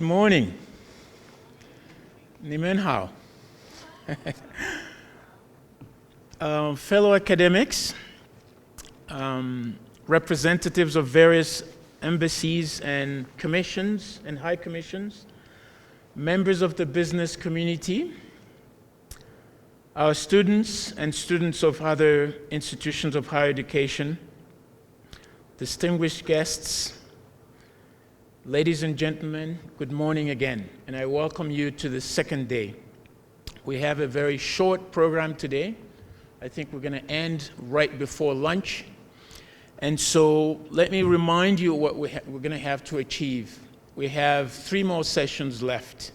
Good morning. Ni men hao. Fellow academics, representatives of various embassies and commissions and high commissions, members of the business community, our students and students of other institutions of higher education, distinguished guests, ladies and gentlemen, good morning again, and I welcome you to the second day. We have a very short program today. I think we're going to end right before lunch. And so let me remind you what we're going to have to achieve. We have 3 more sessions left.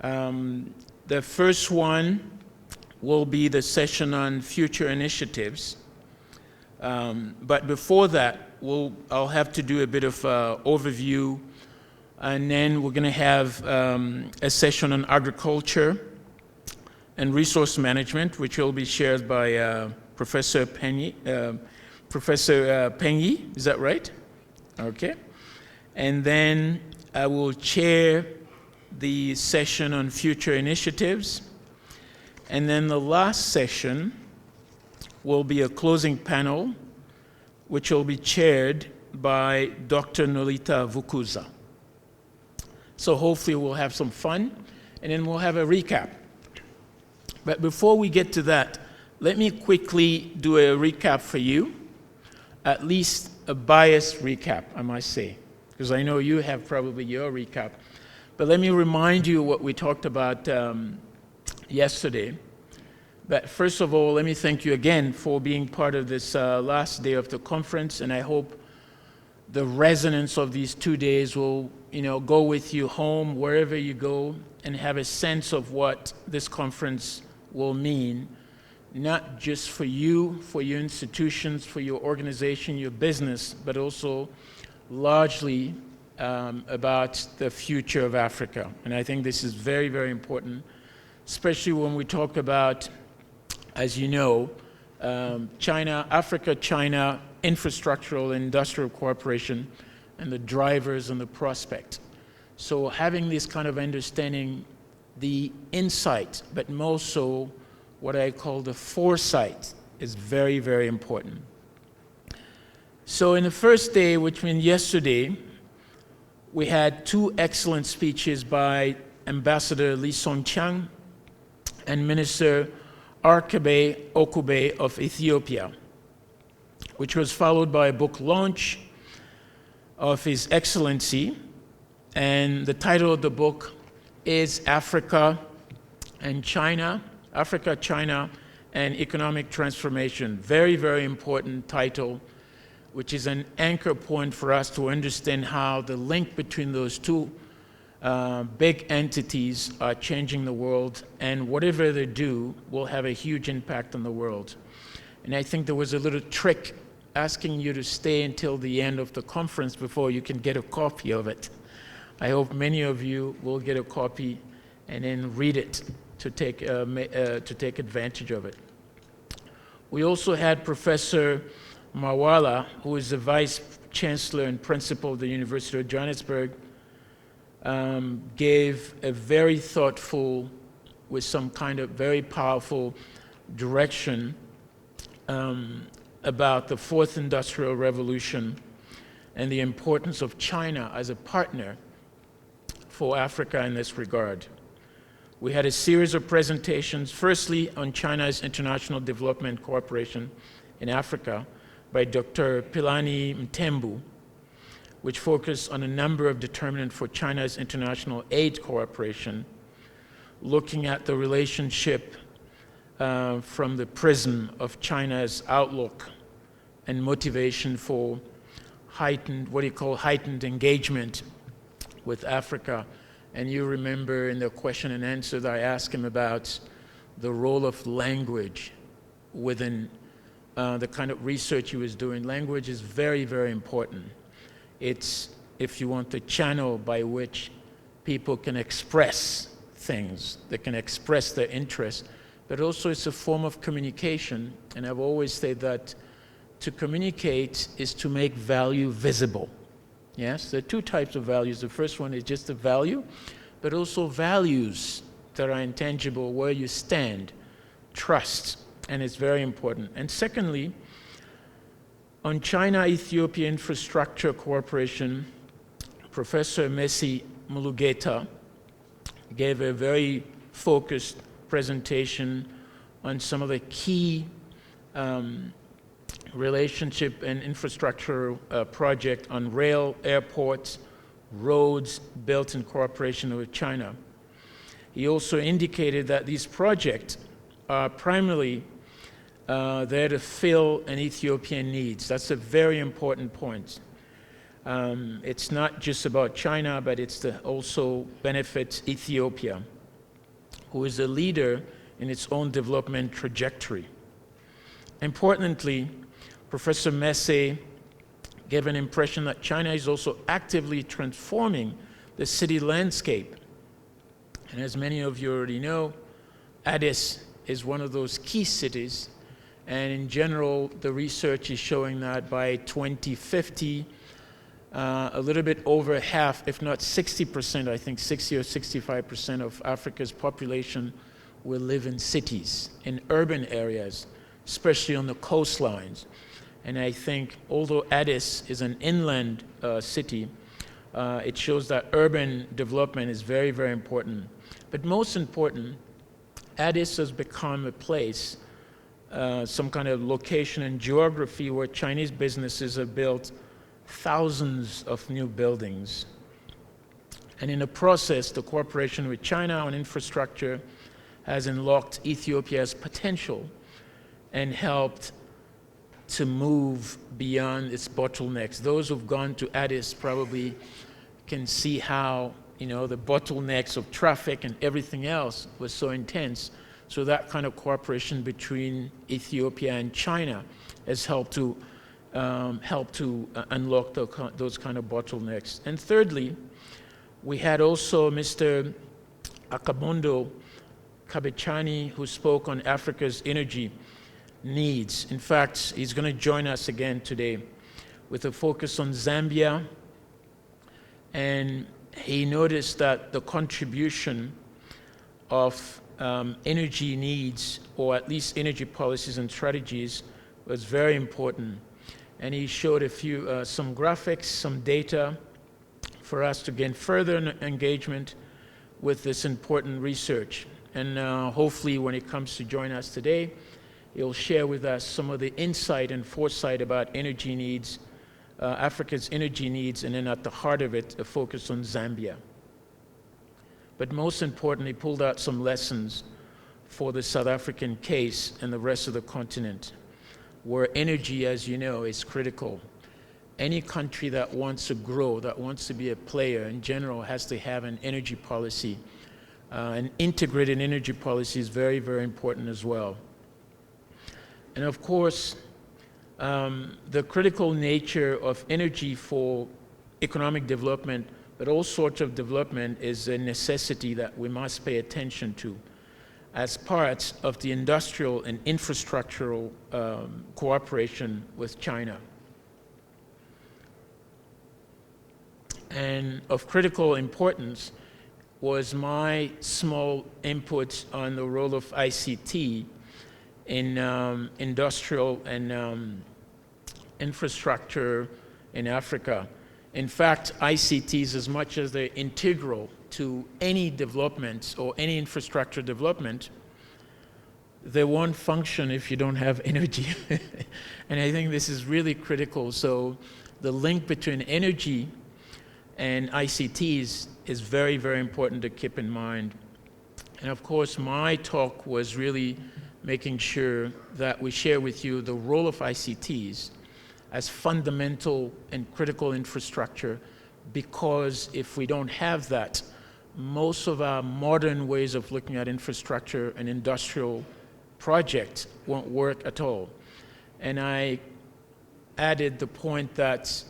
The first one will be the session on future initiatives. But before that, I'll have to do a bit of overview, and then we're going to have a session on agriculture and resource management, which will be shared by Professor Penny. Professor Pengy, is that right? Okay. And then I will chair the session on future initiatives. And then the last session will be a closing panel, which will be chaired by Dr. Nolita Vukuza. So hopefully we'll have some fun, and then we'll have a recap. But before we get to that, let me quickly do a recap for you, at least a biased recap, I must say, because I know you have probably your recap. But let me remind you what we talked about yesterday. But first of all, let me thank you again for being part of this last day of the conference, and I hope the resonance of these 2 days will, go with you home, wherever you go, and have a sense of what this conference will mean, not just for you, for your institutions, for your organization, your business, but also largely about the future of Africa. And I think this is very, very important, especially when we talk about, as you know, Africa-China Infrastructural and Industrial Cooperation and the drivers and the prospect. So having this kind of understanding, the insight, but more so what I call the foresight, is very, very important. So in the first day, which means yesterday, we had 2 excellent speeches by Ambassador Lee Song-Chang and Minister Arkabe Okube of Ethiopia, which was followed by a book launch of His Excellency, and the title of the book is Africa, China, and Economic Transformation. Very, very important title, which is an anchor point for us to understand how the link between those 2 big entities are changing the world, and whatever they do will have a huge impact on the world. And I think there was a little trick asking you to stay until the end of the conference before you can get a copy of it. I hope many of you will get a copy and then read it to take advantage of it. We also had Professor Mawala, who is the Vice Chancellor and Principal of the University of Johannesburg, gave a very thoughtful, with some kind of very powerful direction about the 4th Industrial Revolution and the importance of China as a partner for Africa in this regard. We had a series of presentations, firstly on China's International Development Cooperation in Africa by Dr. Pilani Mtembu, which focused on a number of determinants for China's international aid cooperation, looking at the relationship from the prism of China's outlook and motivation for heightened engagement with Africa. And you remember in the question and answer that I asked him about the role of language within the kind of research he was doing. Language is very, very important. It's, if you want, the channel by which people can express things, they can express their interests, but also it's a form of communication. And I've always said that to communicate is to make value visible. Yes, there are two types of values. The first one is just the value, but also values that are intangible, where you stand, trust, and it's very important. And secondly, on China-Ethiopia Infrastructure Cooperation, Professor Messi Mulugeta gave a very focused presentation on some of the key relationship and infrastructure project on rail, airports, roads built in cooperation with China. He also indicated that these projects are primarily there to fill an Ethiopian needs. That's a very important point. It's not just about China, but it's to also benefit Ethiopia, who is a leader in its own development trajectory. Importantly, Professor Messi gave an impression that China is also actively transforming the city landscape. And as many of you already know, Addis is one of those key cities. And in general, the research is showing that by 2050, a little bit over half, if not 60%, I think 60 or 65% of Africa's population will live in cities, in urban areas, especially on the coastlines. And I think, although Addis is an inland city, it shows that urban development is very, very important. But most important, Addis has become a place, some kind of location and geography where Chinese businesses have built thousands of new buildings. And in the process, the cooperation with China on infrastructure has unlocked Ethiopia's potential and helped to move beyond its bottlenecks. Those who've gone to Addis probably can see how, the bottlenecks of traffic and everything else was so intense. So that kind of cooperation between Ethiopia and China has helped to unlock those kind of bottlenecks. And thirdly, we had also Mr. Akabondo Kabechani, who spoke on Africa's energy needs. In fact, he's going to join us again today with a focus on Zambia. And he noticed that the contribution of energy needs, or at least energy policies and strategies, was very important. And he showed some graphics, some data for us to gain further engagement with this important research. And hopefully when he comes to join us today, he'll share with us some of the insight and foresight about energy needs, Africa's energy needs, and then at the heart of it, a focus on Zambia. But most importantly, pulled out some lessons for the South African case and the rest of the continent, where energy, as you know, is critical. Any country that wants to grow, that wants to be a player in general, has to have an energy policy. An integrated energy policy is very, very important as well. And of course, the critical nature of energy for economic development, but all sorts of development, is a necessity that we must pay attention to as part of the industrial and infrastructural cooperation with China. And of critical importance was my small input on the role of ICT in industrial and infrastructure in Africa. In fact, ICTs, as much as they're integral to any development or any infrastructure development, they won't function if you don't have energy. And I think this is really critical. So the link between energy and ICTs is very, very important to keep in mind. And of course, my talk was really making sure that we share with you the role of ICTs as fundamental and critical infrastructure, because if we don't have that, most of our modern ways of looking at infrastructure and industrial projects won't work at all. And I added the point that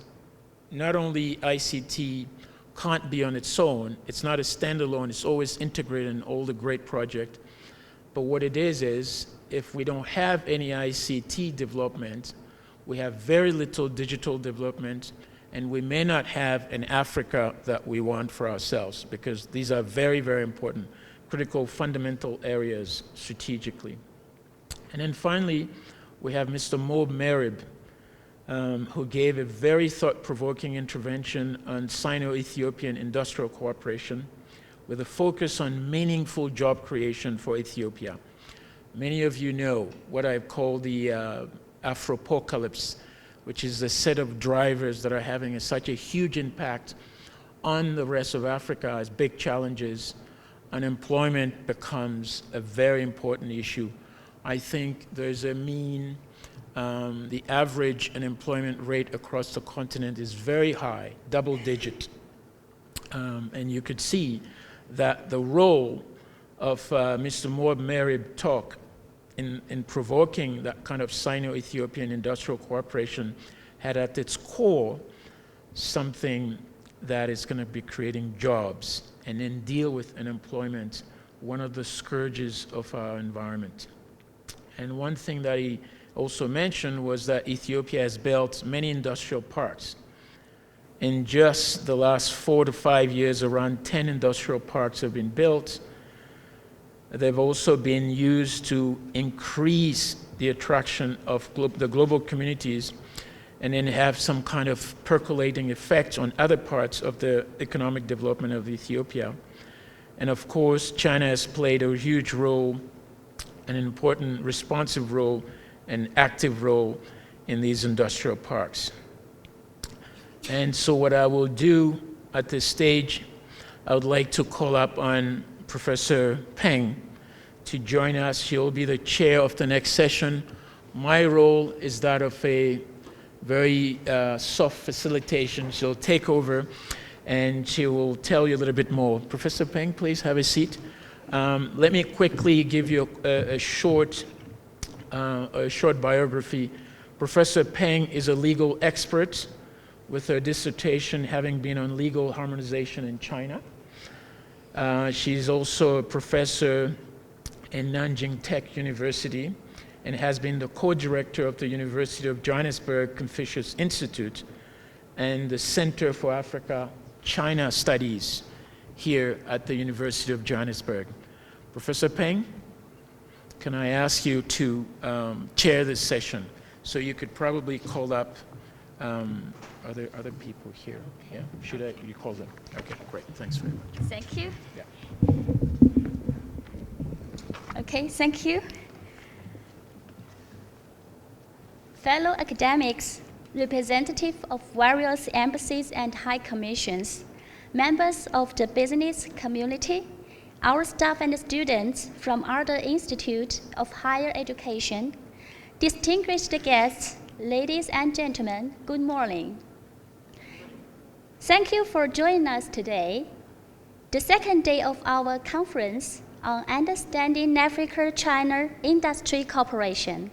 not only ICT can't be on its own, it's not a standalone, it's always integrated in all the great projects. But what it is if we don't have any ICT development, we have very little digital development, and we may not have an Africa that we want for ourselves, because these are very, very important, critical, fundamental areas strategically. And then finally, we have Mr. Moab Merib, who gave a very thought-provoking intervention on Sino-Ethiopian industrial cooperation with a focus on meaningful job creation for Ethiopia. Many of you know what I've called the Afropocalypse, which is the set of drivers that are having such a huge impact on the rest of Africa as big challenges. Unemployment becomes a very important issue. I think there's a mean, the average unemployment rate across the continent is very high, double digit. And you could see that the role of Mr. Moab Merib talk in provoking that kind of Sino-Ethiopian industrial cooperation had at its core something that is going to be creating jobs and then deal with unemployment, one of the scourges of our environment. And one thing that he also mentioned was that Ethiopia has built many industrial parks. In just the last 4 to 5 years, around 10 industrial parks have been built. They've also been used to increase the attraction of the global communities and then have some kind of percolating effect on other parts of the economic development of Ethiopia. And of course, China has played a huge role, an important responsive role, an active role in these industrial parks. And so what I will do at this stage, I would like to call up on Professor Peng to join us. She'll be the chair of the next session. My role is that of a very soft facilitation. She'll take over and she will tell you a little bit more. Professor Peng, please have a seat. Let me quickly give you a short biography. Professor Peng is a legal expert with her dissertation having been on legal harmonization in China. She's also a professor in Nanjing Tech University and has been the co-director of the University of Johannesburg Confucius Institute and the Center for Africa-China Studies here at the University of Johannesburg. Professor Peng, can I ask you to chair this session? So you could probably call up, are there other people here? Yeah, should you call them? Okay, great, thanks very much. Thank you. Yeah. Okay, thank you. Fellow academics, representatives of various embassies and high commissions, members of the business community, our staff and students from other institutes of higher education, distinguished guests, ladies and gentlemen, good morning. Thank you for joining us today. The second day of our conference on Understanding Africa-China Industry Cooperation,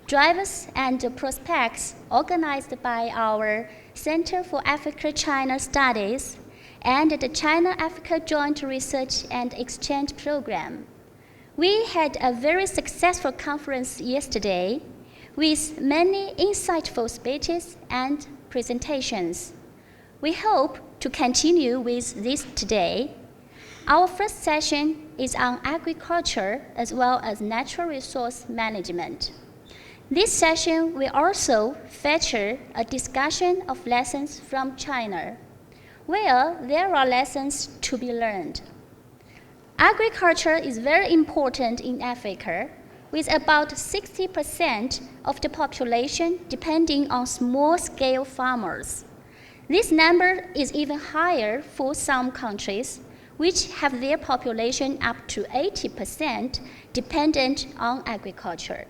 Drivers and Prospects, organized by our Center for Africa-China Studies and the China-Africa Joint Research and Exchange Program. We had a very successful conference yesterday with many insightful speeches and presentations. We hope to continue with this today. Our first session is on agriculture as well as natural resource management. This session will also feature a discussion of lessons from China, where there are lessons to be learned. Agriculture is very important in Africa, with about 60% of the population depending on small-scale farmers. This number is even higher for some countries, which have their population up to 80% dependent on agriculture.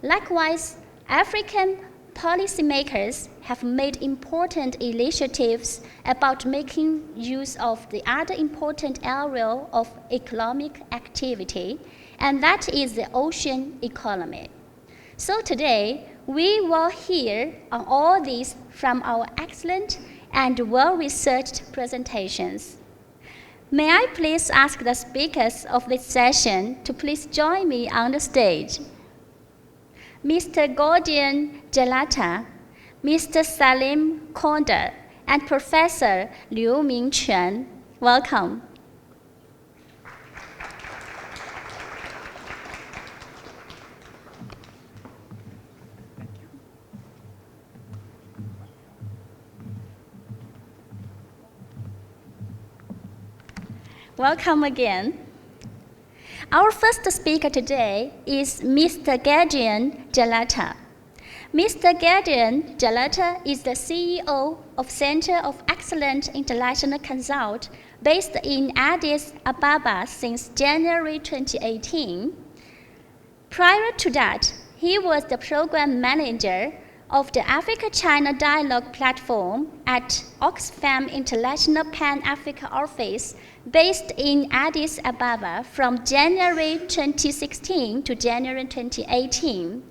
Likewise, African policymakers have made important initiatives about making use of the other important area of economic activity, and that is the ocean economy. So today, we will hear on all these from our excellent and well-researched presentations. May I please ask the speakers of this session to please join me on the stage. Mr. Gordian Gelata, Mr. Salim Konder, and Professor Liu Mingquan. Welcome. Welcome again. Our first speaker today is Mr. Gideon Jalata. Mr. Gideon Jalata is the CEO of Center of Excellence International Consult based in Addis Ababa since January 2018. Prior to that, he was the program manager of the Africa-China Dialogue Platform at Oxfam International Pan-Africa Office based in Addis Ababa from January 2016 to January 2018.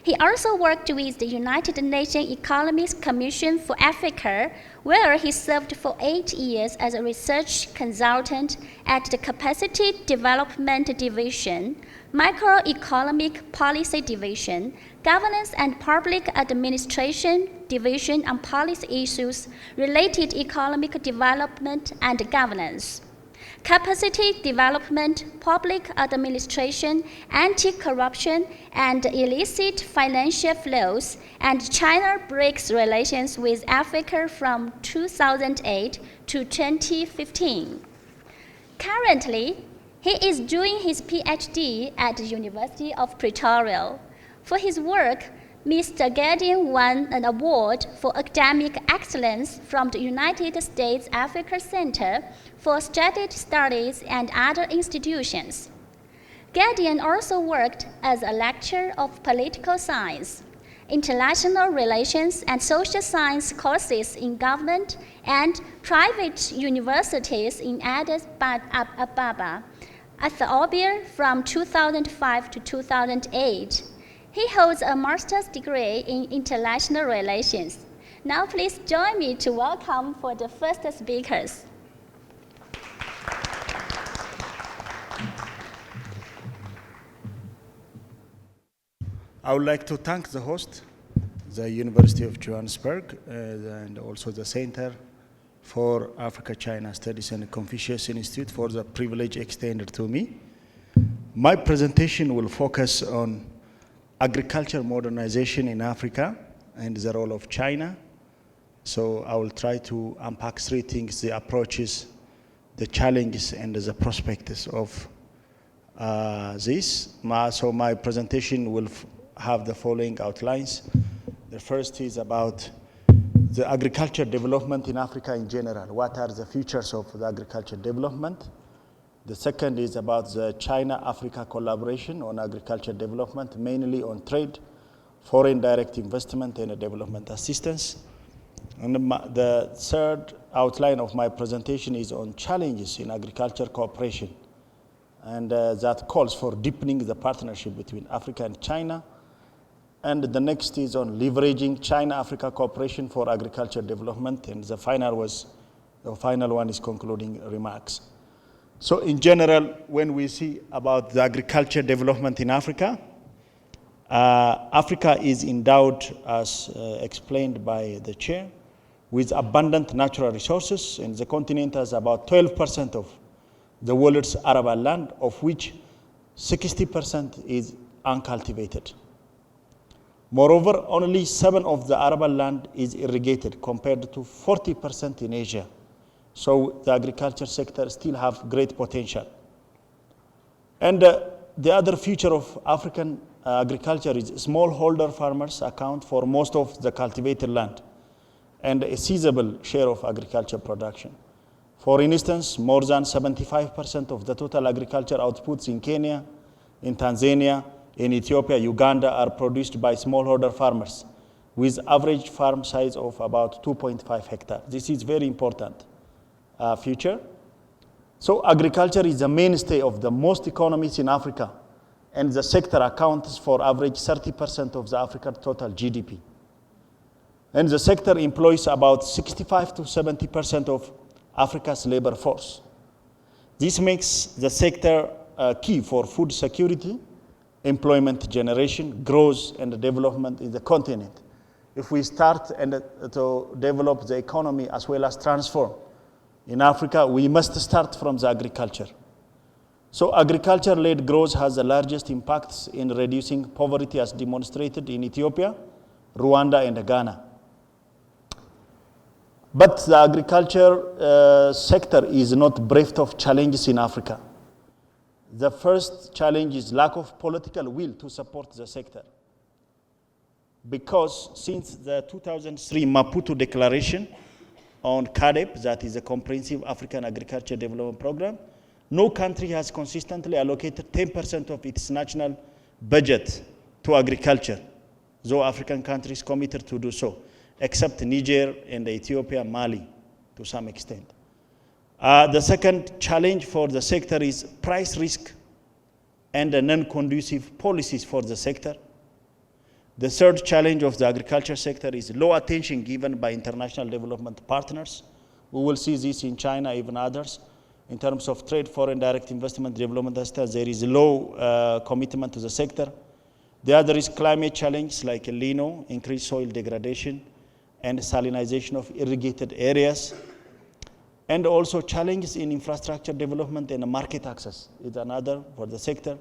He also worked with the United Nations Economic Commission for Africa, where he served for 8 years as a research consultant at the Capacity Development Division, Microeconomic Policy Division, Governance and Public Administration Division on policy issues related to economic development and governance. Capacity development, public administration, anti-corruption, and illicit financial flows, and China breaks relations with Africa from 2008 to 2015. Currently, he is doing his PhD at the University of Pretoria. For his work, Mr. Gideon won an award for academic excellence from the United States Africa Center for Strategic Studies and other institutions. Gideon also worked as a lecturer of political science, international relations, and social science courses in government and private universities in Addis Ababa, Ethiopia from 2005 to 2008. He holds a master's degree in international relations. Now please join me to welcome for the first speakers. I would like to thank the host, the University of Johannesburg, and also the Center for Africa-China Studies and the Confucius Institute for the privilege extended to me. My presentation will focus on agriculture modernization in Africa and the role of China. So I will try to unpack three things: the approaches, the challenges, and the prospects of this. So my presentation will have the following outlines. The first is about the agriculture development in Africa in general. What are the features of the agriculture development? The second is about the China-Africa collaboration on agriculture development, mainly on trade, foreign direct investment, and development assistance. And the third outline of my presentation is on challenges in agriculture cooperation, and that calls for deepening the partnership between Africa and China. And the next is on leveraging China-Africa cooperation for agriculture development, and the final one is concluding remarks. So in general, when we see about the agriculture development in Africa, Africa is endowed, as explained by the chair, with abundant natural resources, and the continent has about 12% of the world's arable land, of which 60% is uncultivated. Moreover, only 7% of the arable land is irrigated, compared to 40% in Asia. So the agriculture sector still have great potential. And the other feature of African agriculture is smallholder farmers account for most of the cultivated land and a sizable share of agriculture production. For instance, more than 75% of the total agriculture outputs in Kenya, in Tanzania, in Ethiopia, Uganda are produced by smallholder farmers with average farm size of about 2.5 hectares. This is very important feature. So agriculture is the mainstay of the most economies in Africa, and the sector accounts for average 30% of the African total GDP. And the sector employs about 65 to 70% of Africa's labor force. This makes the sector key for food security, employment generation, growth, and development in the continent. if we start and to develop the economy as well as transform in Africa, we must start from the agriculture. So agriculture-led growth has the largest impacts in reducing poverty as demonstrated in Ethiopia, Rwanda, and Ghana. But the agriculture sector is not bereft of challenges in Africa. The first challenge is lack of political will to support the sector. Because since the 2003 Maputo Declaration on CADEP, that is a Comprehensive African Agriculture Development Program, no country has consistently allocated 10% of its national budget to agriculture, though African countries committed to do so, except Niger and Ethiopia, Mali, to some extent. The second challenge for the sector is price risk and non-conducive policies for the sector. The third challenge of the agriculture sector is low attention given by international development partners. We will see this in China, even others. In terms of trade, foreign direct investment, development, there is low commitment to the sector. The other is climate challenge like El Nino, increased soil degradation, and salinization of irrigated areas. And also challenges in infrastructure development and market access is another for the sector.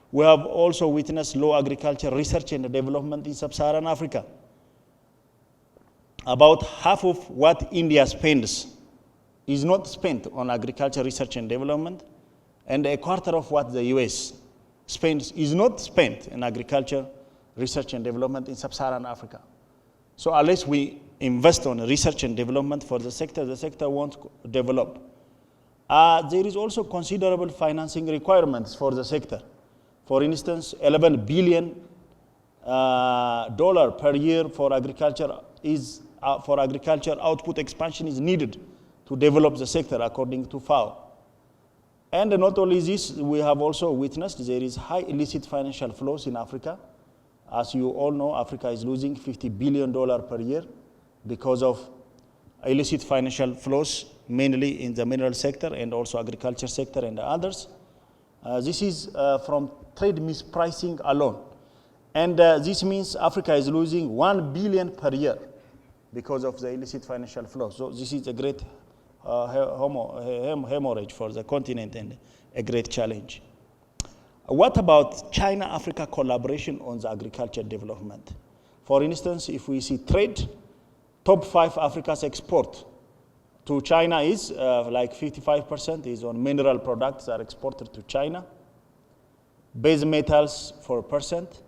We have also witnessed low agriculture research and development in sub-Saharan Africa. About half of what India spends is not spent on agriculture research and development, and a quarter of what the US spends is not spent in agriculture research and development in sub-Saharan Africa. So unless we invest on research and development for the sector won't develop. There is also considerable financing requirements for the sector. For instance, $11 billion per year for agriculture output expansion is needed to develop the sector, according to FAO. And not only this, we have also witnessed there is high illicit financial flows in Africa. As you all know, Africa is losing $50 billion per year because of illicit financial flows, mainly in the mineral sector and also agriculture sector and others. This is from trade mispricing alone. And this means Africa is losing $1 billion per year because of the illicit financial flow. So this is a great hemorrhage for the continent and a great challenge. What about China-Africa collaboration on the agriculture development? For instance, if we see trade, top 5 Africa's export to China is like 55% is on mineral products that are exported to China. Base metals 4%,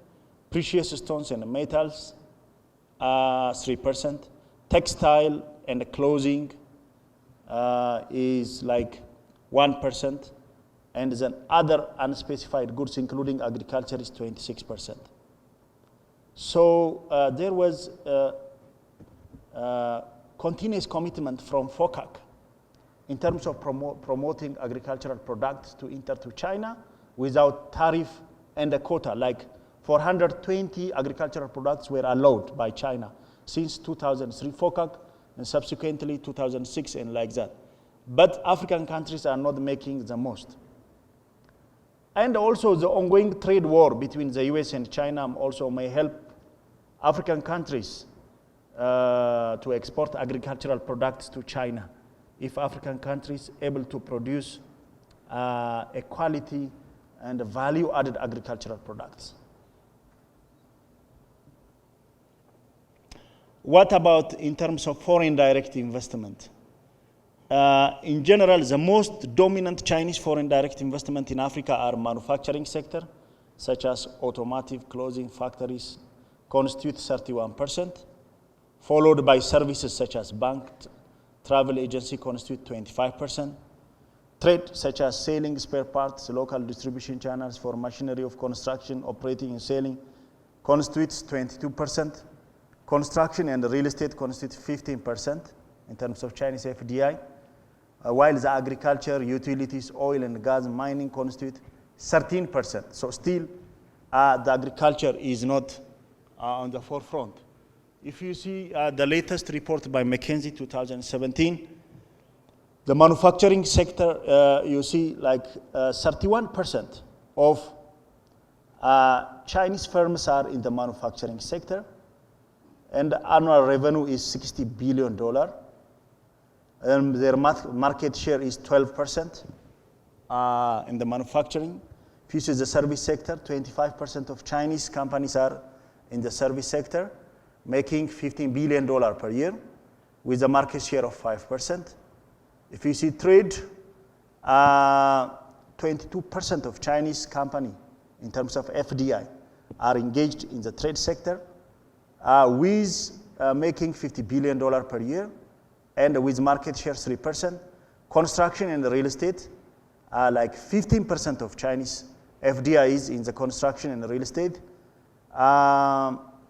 precious stones and metals 3%, textile and clothing is like 1%, and then other unspecified goods, including agriculture, is 26%. So there was continuous commitment from FOCAC in terms of promoting agricultural products to enter to China without tariff and a quota. Like 420 agricultural products were allowed by China since 2003 FOCAC, and subsequently 2006 and like that. But African countries are not making the most. And also the ongoing trade war between the US and China also may help African countries to export agricultural products to China if African countries able to produce a quality and value-added agricultural products. What about in terms of foreign direct investment? In general, the most dominant Chinese foreign direct investment in Africa are manufacturing sector, such as automotive, clothing, factories, constitute 31%, followed by services such as bank, travel agency constitute 25%, trade such as selling spare parts, local distribution channels for machinery of construction, operating and selling constitutes 22%, construction and real estate constitute 15% in terms of Chinese FDI, while the agriculture, utilities, oil and gas, mining constitute 13%. So still, the agriculture is not on the forefront. If you see the latest report by McKinsey 2017, the manufacturing sector, you see like 31% of Chinese firms are in the manufacturing sector. and annual revenue is $60 billion. Their market share is 12% in the manufacturing. If you see the service sector, 25% of Chinese companies are in the service sector, making $15 billion per year with a market share of 5%. If you see trade, 22% of Chinese companies in terms of FDI are engaged in the trade sector, with making $50 billion per year and with market share 3%. Construction and real estate, like 15% of Chinese FDI is in the construction and real estate,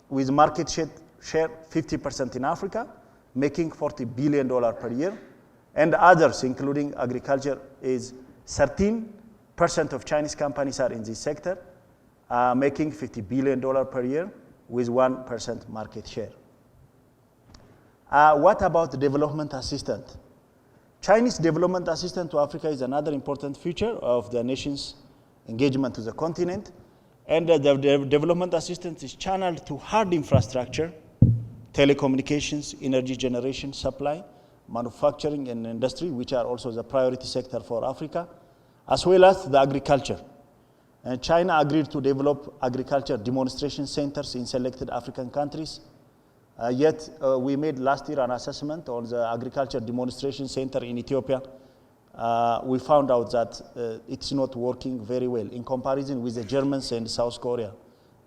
with market share 50% in Africa, making $40 billion per year. And others, including agriculture, is 13% of Chinese companies are in this sector, making $50 billion per year with 1% market share. What about development assistance? Chinese development assistance to Africa is another important feature of the nation's engagement to the continent. And the development assistance is channeled to hard infrastructure, telecommunications, energy generation, supply, manufacturing, and industry, which are also the priority sector for Africa, as well as the agriculture. And China agreed to develop agriculture demonstration centers in selected African countries. Yet we made last year an assessment on the agriculture demonstration center in Ethiopia. We found out that it's not working very well in comparison with the Germans and South Korea,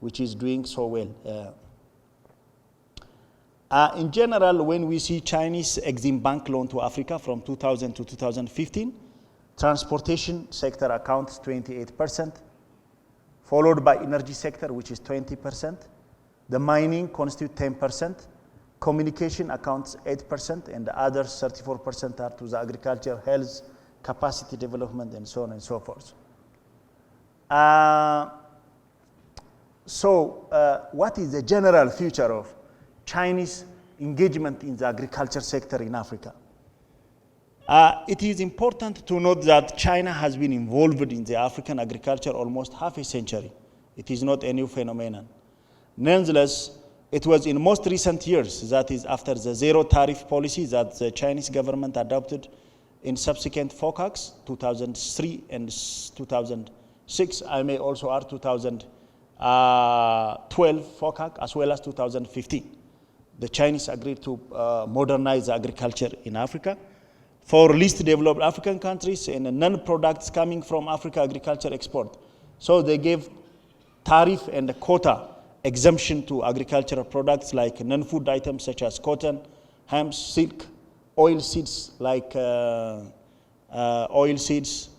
which is doing so well. In general, when we see Chinese Exim Bank loan to Africa from 2000 to 2015, transportation sector accounts 28%, followed by energy sector, which is 20%. The mining constitutes 10%. Communication accounts 8%, and the others 34% are to the agriculture, health, capacity development, and so on and so forth. What is the general future of Chinese engagement in the agriculture sector in Africa? It is important to note that China has been involved in the African agriculture almost half a century. It is not a new phenomenon. Nonetheless, it was in most recent years, that is after the zero tariff policy that the Chinese government adopted in subsequent CACS, 2003 and 2006, I may also add 2012 CACS, as well as 2015. The Chinese agreed to modernize agriculture in Africa for least developed African countries and non-products coming from Africa agriculture export. So they gave tariff and quota exemption to agricultural products like non-food items such as cotton, hemp, silk, oil seeds like oil seeds,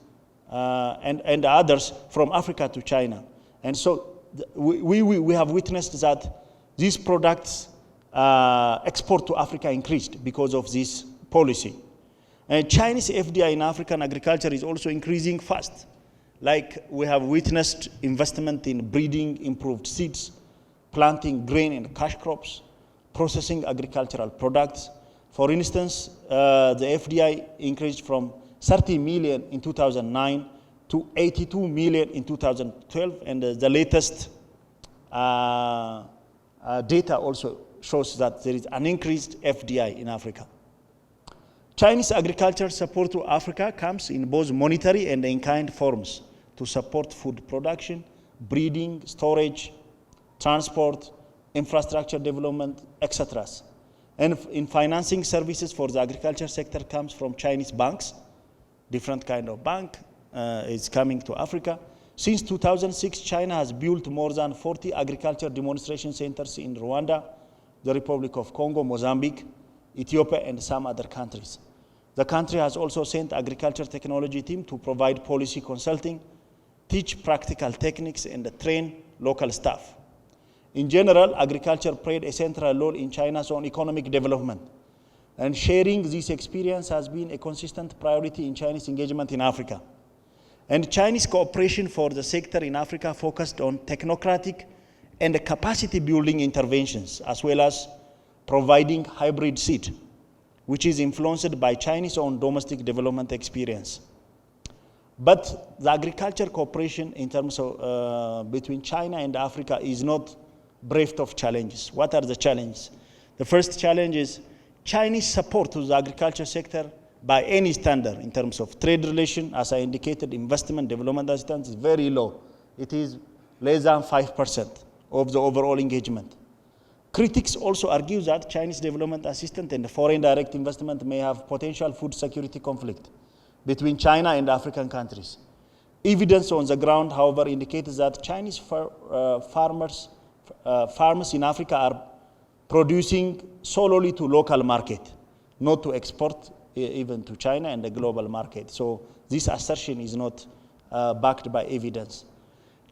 and others from Africa to China. And so we have witnessed that these products export to Africa increased because of this policy. And Chinese FDI in African agriculture is also increasing fast. Like we have witnessed investment in breeding improved seeds, planting grain and cash crops, processing agricultural products. For instance, the FDI increased from 30 million in 2009 to 82 million in 2012, and the latest data also shows that there is an increased FDI in Africa. Chinese agriculture support to Africa comes in both monetary and in-kind forms to support food production, breeding, storage, transport, infrastructure development, etc. And in financing services for the agriculture sector comes from Chinese banks. Different kind of bank is coming to Africa. Since 2006, China has built more than 40 agriculture demonstration centers in Rwanda, the Republic of Congo, Mozambique, Ethiopia, and some other countries. The country has also sent agriculture technology team to provide policy consulting, teach practical techniques, and train local staff. In general, agriculture played a central role in China's own economic development, and sharing this experience has been a consistent priority in Chinese engagement in Africa. And Chinese cooperation for the sector in Africa focused on technocratic and capacity building interventions, as well as providing hybrid seed, which is influenced by Chinese own domestic development experience. But the agriculture cooperation in terms of between China and Africa is not bereft of challenges. What are the challenges? The first challenge is Chinese support to the agriculture sector by any standard in terms of trade relation. As I indicated, investment development assistance is very low. It is less than 5% of the overall engagement. Critics also argue that Chinese development assistance and foreign direct investment may have potential food security conflict between China and African countries. Evidence on the ground, however, indicates that Chinese farmers in Africa are producing solely to local market, not to export even to China and the global market. So this assertion is not backed by evidence.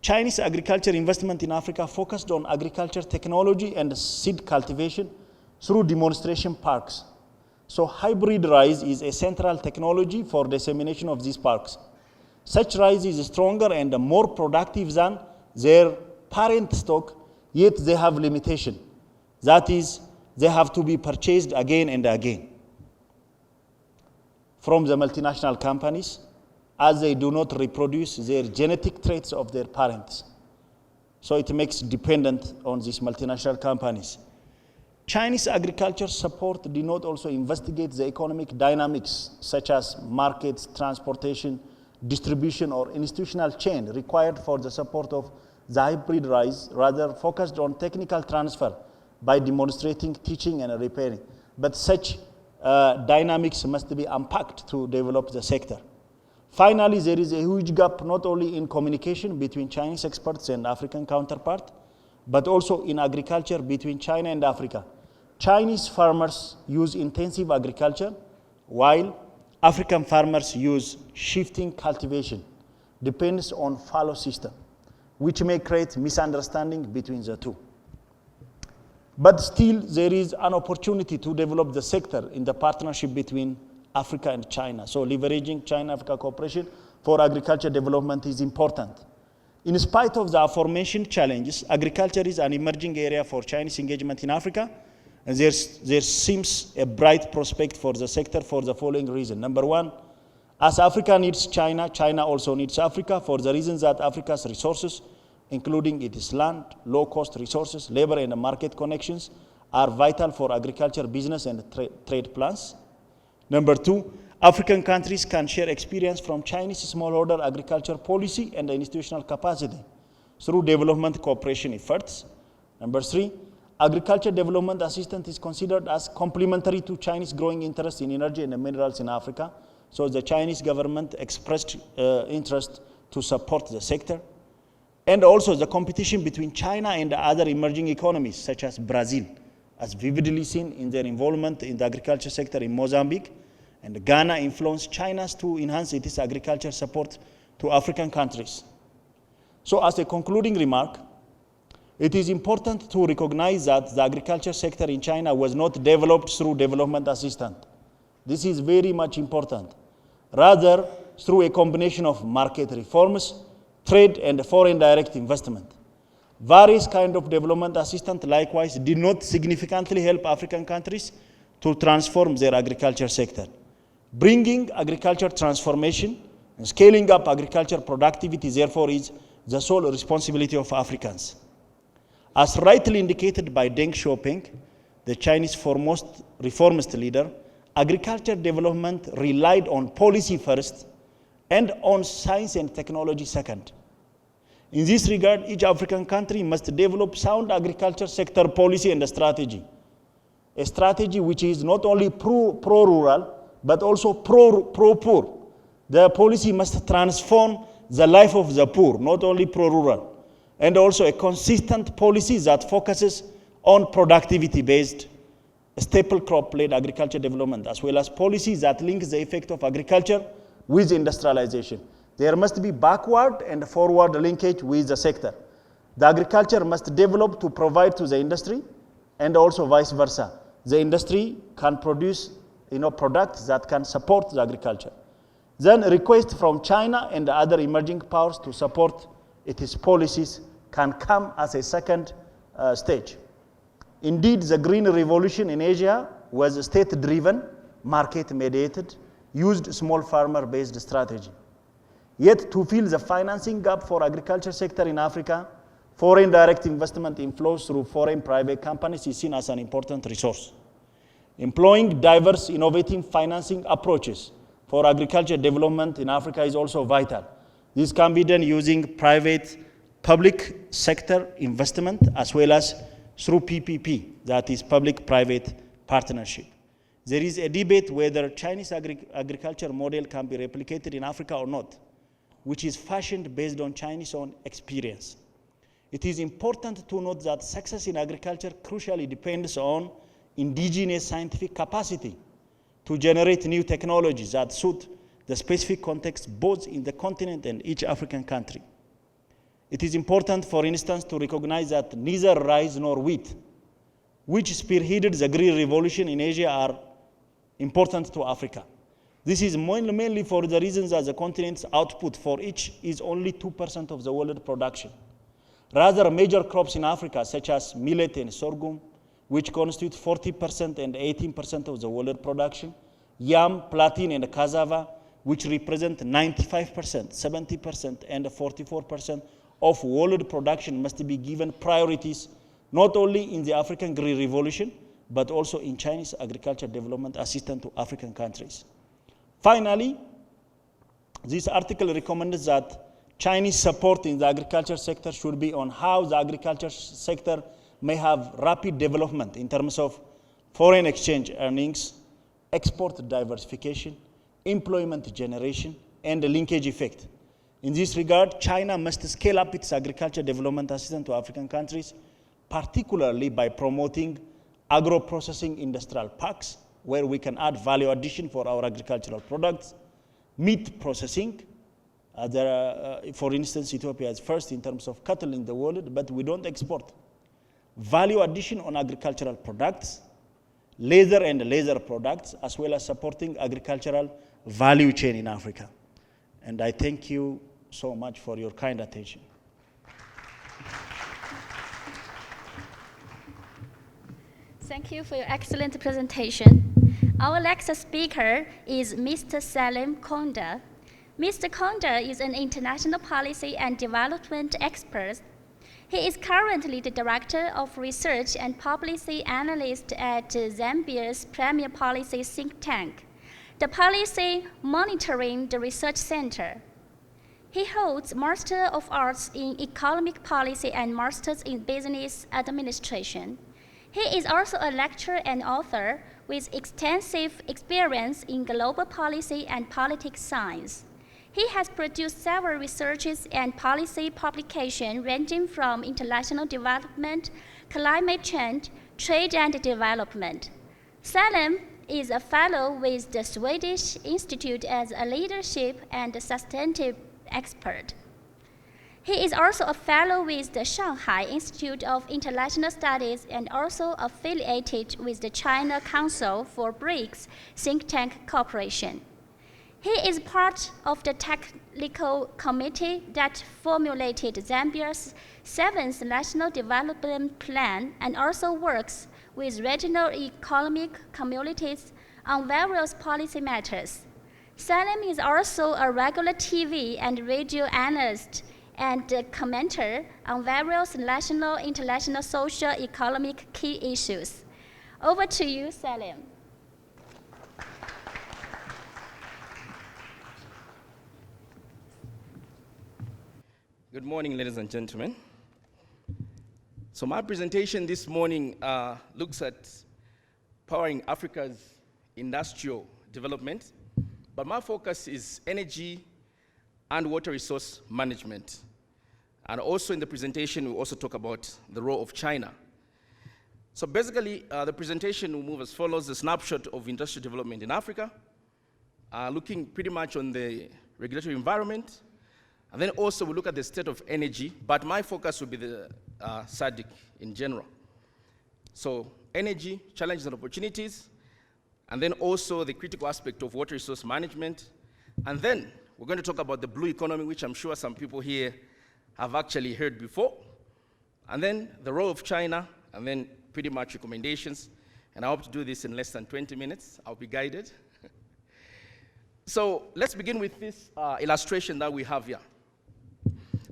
Chinese agriculture investment in Africa focused on agriculture technology and seed cultivation through demonstration parks. So hybrid rice is a central technology for dissemination of these parks. Such rice is stronger and more productive than their parent stock, yet they have limitation. That is, they have to be purchased again and again from the multinational companies, as they do not reproduce their genetic traits of their parents. So it makes dependent on these multinational companies. Chinese agriculture support did not also investigate the economic dynamics such as markets, transportation, distribution, or institutional chain required for the support of the hybrid rice, rather focused on technical transfer by demonstrating, teaching, and repairing. But such dynamics must be unpacked to develop the sector. Finally, there is a huge gap not only in communication between Chinese experts and African counterpart, but also in agriculture between China and Africa. Chinese farmers use intensive agriculture, while African farmers use shifting cultivation, depends on fallow system, which may create misunderstanding between the two. But still, there is an opportunity to develop the sector in the partnership between Africa and China. So leveraging China-Africa cooperation for agriculture development is important. In spite of the aforementioned challenges, agriculture is an emerging area for Chinese engagement in Africa, and there seems a bright prospect for the sector for the following reason. Number one, as Africa needs China, China also needs Africa for the reasons that Africa's resources, including its land, low-cost resources, labor, and market connections, are vital for agriculture, business, and trade plans. Number two, African countries can share experience from Chinese smallholder agriculture policy and institutional capacity through development cooperation efforts. Number three, agriculture development assistance is considered as complementary to Chinese growing interest in energy and minerals in Africa. So the Chinese government expressed interest to support the sector. And also the competition between China and other emerging economies, such as Brazil, as vividly seen in their involvement in the agriculture sector in Mozambique, and Ghana influenced China to enhance its agriculture support to African countries. So as a concluding remark, it is important to recognize that the agriculture sector in China was not developed through development assistance. This is very much important. Rather, through a combination of market reforms, trade, and foreign direct investment. Various kinds of development assistance likewise did not significantly help African countries to transform their agriculture sector. Bringing agriculture transformation and scaling up agriculture productivity, therefore, is the sole responsibility of Africans. As rightly indicated by Deng Xiaoping, the Chinese foremost reformist leader, agriculture development relied on policy first and on science and technology second. In this regard, each African country must develop sound agriculture sector policy and a strategy which is not only pro-rural, but also pro-poor. The policy must transform the life of the poor, not only pro-rural, and also a consistent policy that focuses on productivity-based, staple crop-led agriculture development, as well as policies that link the effect of agriculture with industrialization. There must be backward and forward linkage with the sector. The agriculture must develop to provide to the industry, and also vice versa. The industry can produce products that can support the agriculture. Then request from China and the other emerging powers to support its policies can come as a second stage. Indeed, the Green Revolution in Asia was state-driven, market-mediated, used small farmer-based strategy. Yet to fill the financing gap for agriculture sector in Africa, foreign direct investment inflows through foreign private companies is seen as an important resource. Employing diverse, innovative financing approaches for agriculture development in Africa is also vital. This can be done using private public sector investment as well as through PPP, that is public-private partnership. There is a debate whether Chinese agriculture model can be replicated in Africa or not, which is fashioned based on Chinese own experience. It is important to note that success in agriculture crucially depends on indigenous scientific capacity to generate new technologies that suit the specific context both in the continent and each African country. It is important, for instance, to recognize that neither rice nor wheat, which spearheaded the Green Revolution in Asia, are important to Africa. This is mainly for the reasons that the continent's output for each is only 2% of the world production. Rather, major crops in Africa, such as millet and sorghum, which constitute 40% and 18% of the world production, yam, plantain, and cassava, which represent 95%, 70%, and 44% of world production, must be given priorities not only in the African Green Revolution, but also in Chinese agriculture development assistance to African countries. Finally, this article recommends that Chinese support in the agriculture sector should be on how the agriculture sector may have rapid development in terms of foreign exchange earnings, export diversification, employment generation, and the linkage effect. In this regard, China must scale up its agriculture development assistance to African countries, particularly by promoting agro-processing industrial parks, where we can add value addition for our agricultural products, meat processing. For instance, Ethiopia is first in terms of cattle in the world, but we don't export. Value addition on agricultural products, leather and leather products, as well as supporting agricultural value chain in Africa. And I thank you so much for your kind attention. Thank you for your excellent presentation. Our next speaker is Mr. Salim Konda. Mr. Konda is an international policy and development expert. He is currently the Director of Research and Policy Analyst at Zambia's premier policy think tank, the Policy Monitoring the Research Center. He holds Master of Arts in Economic Policy and Masters in Business Administration. He is also a lecturer and author with extensive experience in global policy and politics science. He has produced several researches and policy publications ranging from international development, climate change, trade and development. Salim is a fellow with the Swedish Institute as a leadership and sustainability expert. He is also a fellow with the Shanghai Institute of International Studies and also affiliated with the China Council for BRICS think tank cooperation. He is part of the technical committee that formulated Zambia's 7th National Development Plan and also works with regional economic communities on various policy matters. Salim is also a regular TV and radio analyst and commentator on various national, international, social, economic key issues. Over to you, Salim. Good morning, ladies and gentlemen. So my presentation this morning looks at powering Africa's industrial development, but my focus is energy and water resource management. And also in the presentation, we also talk about the role of China. So basically, the presentation will move as follows: a snapshot of industrial development in Africa, looking pretty much on the regulatory environment, and then also we'll look at the state of energy, but my focus will be the SADC in general. So energy, challenges and opportunities, and then also the critical aspect of water resource management. And then we're going to talk about the blue economy, which I'm sure some people here have actually heard before. And then the role of China, and then pretty much recommendations. And I hope to do this in less than 20 minutes. I'll be guided. So let's begin with this illustration that we have here.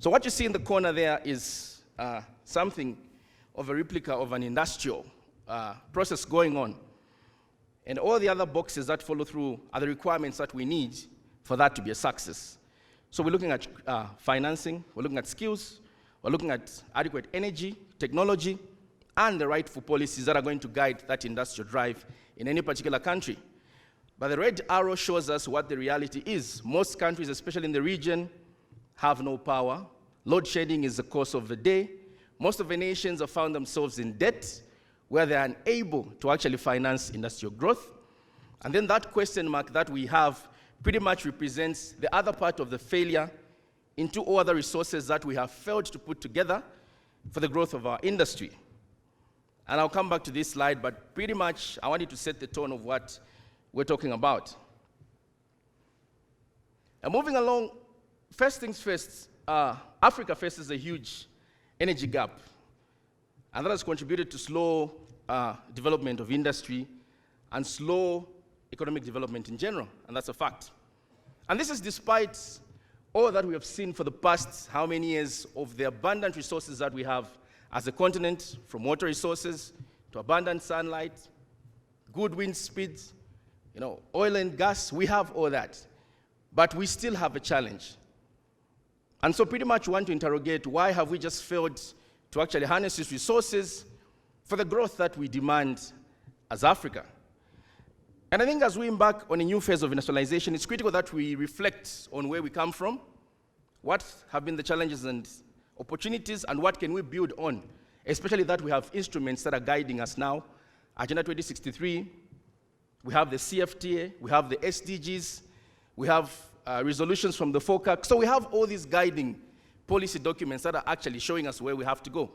So what you see in the corner there is something of a replica of an industrial process going on. And all the other boxes that follow through are the requirements that we need for that to be a success. So we're looking at financing, we're looking at skills, we're looking at adequate energy, technology, and the rightful policies that are going to guide that industrial drive in any particular country. But the red arrow shows us what the reality is. Most countries, especially in the region, have no power. Load shedding is the course of the day. Most of the nations have found themselves in debt, where they're unable to actually finance industrial growth. And then that question mark that we have pretty much represents the other part of the failure into all other resources that we have failed to put together for the growth of our industry. And I'll come back to this slide, but pretty much I wanted to set the tone of what we're talking about. And moving along, first things first, Africa faces a huge energy gap. And that has contributed to slow development of industry and slow economic development in general, and that's a fact. And this is despite all that we have seen for the past how many years of the abundant resources that we have as a continent, from water resources to abundant sunlight, good wind speeds, oil and gas, we have all that. But we still have a challenge. And so pretty much want to interrogate, why have we just failed to actually harness these resources for the growth that we demand as Africa? And I think as we embark on a new phase of industrialization, it's critical that we reflect on where we come from, what have been the challenges and opportunities, and what can we build on, especially that we have instruments that are guiding us now. Agenda 2063, we have the CFTA, we have the SDGs, we have resolutions from the CACS. So we have all these guiding policy documents that are actually showing us where we have to go.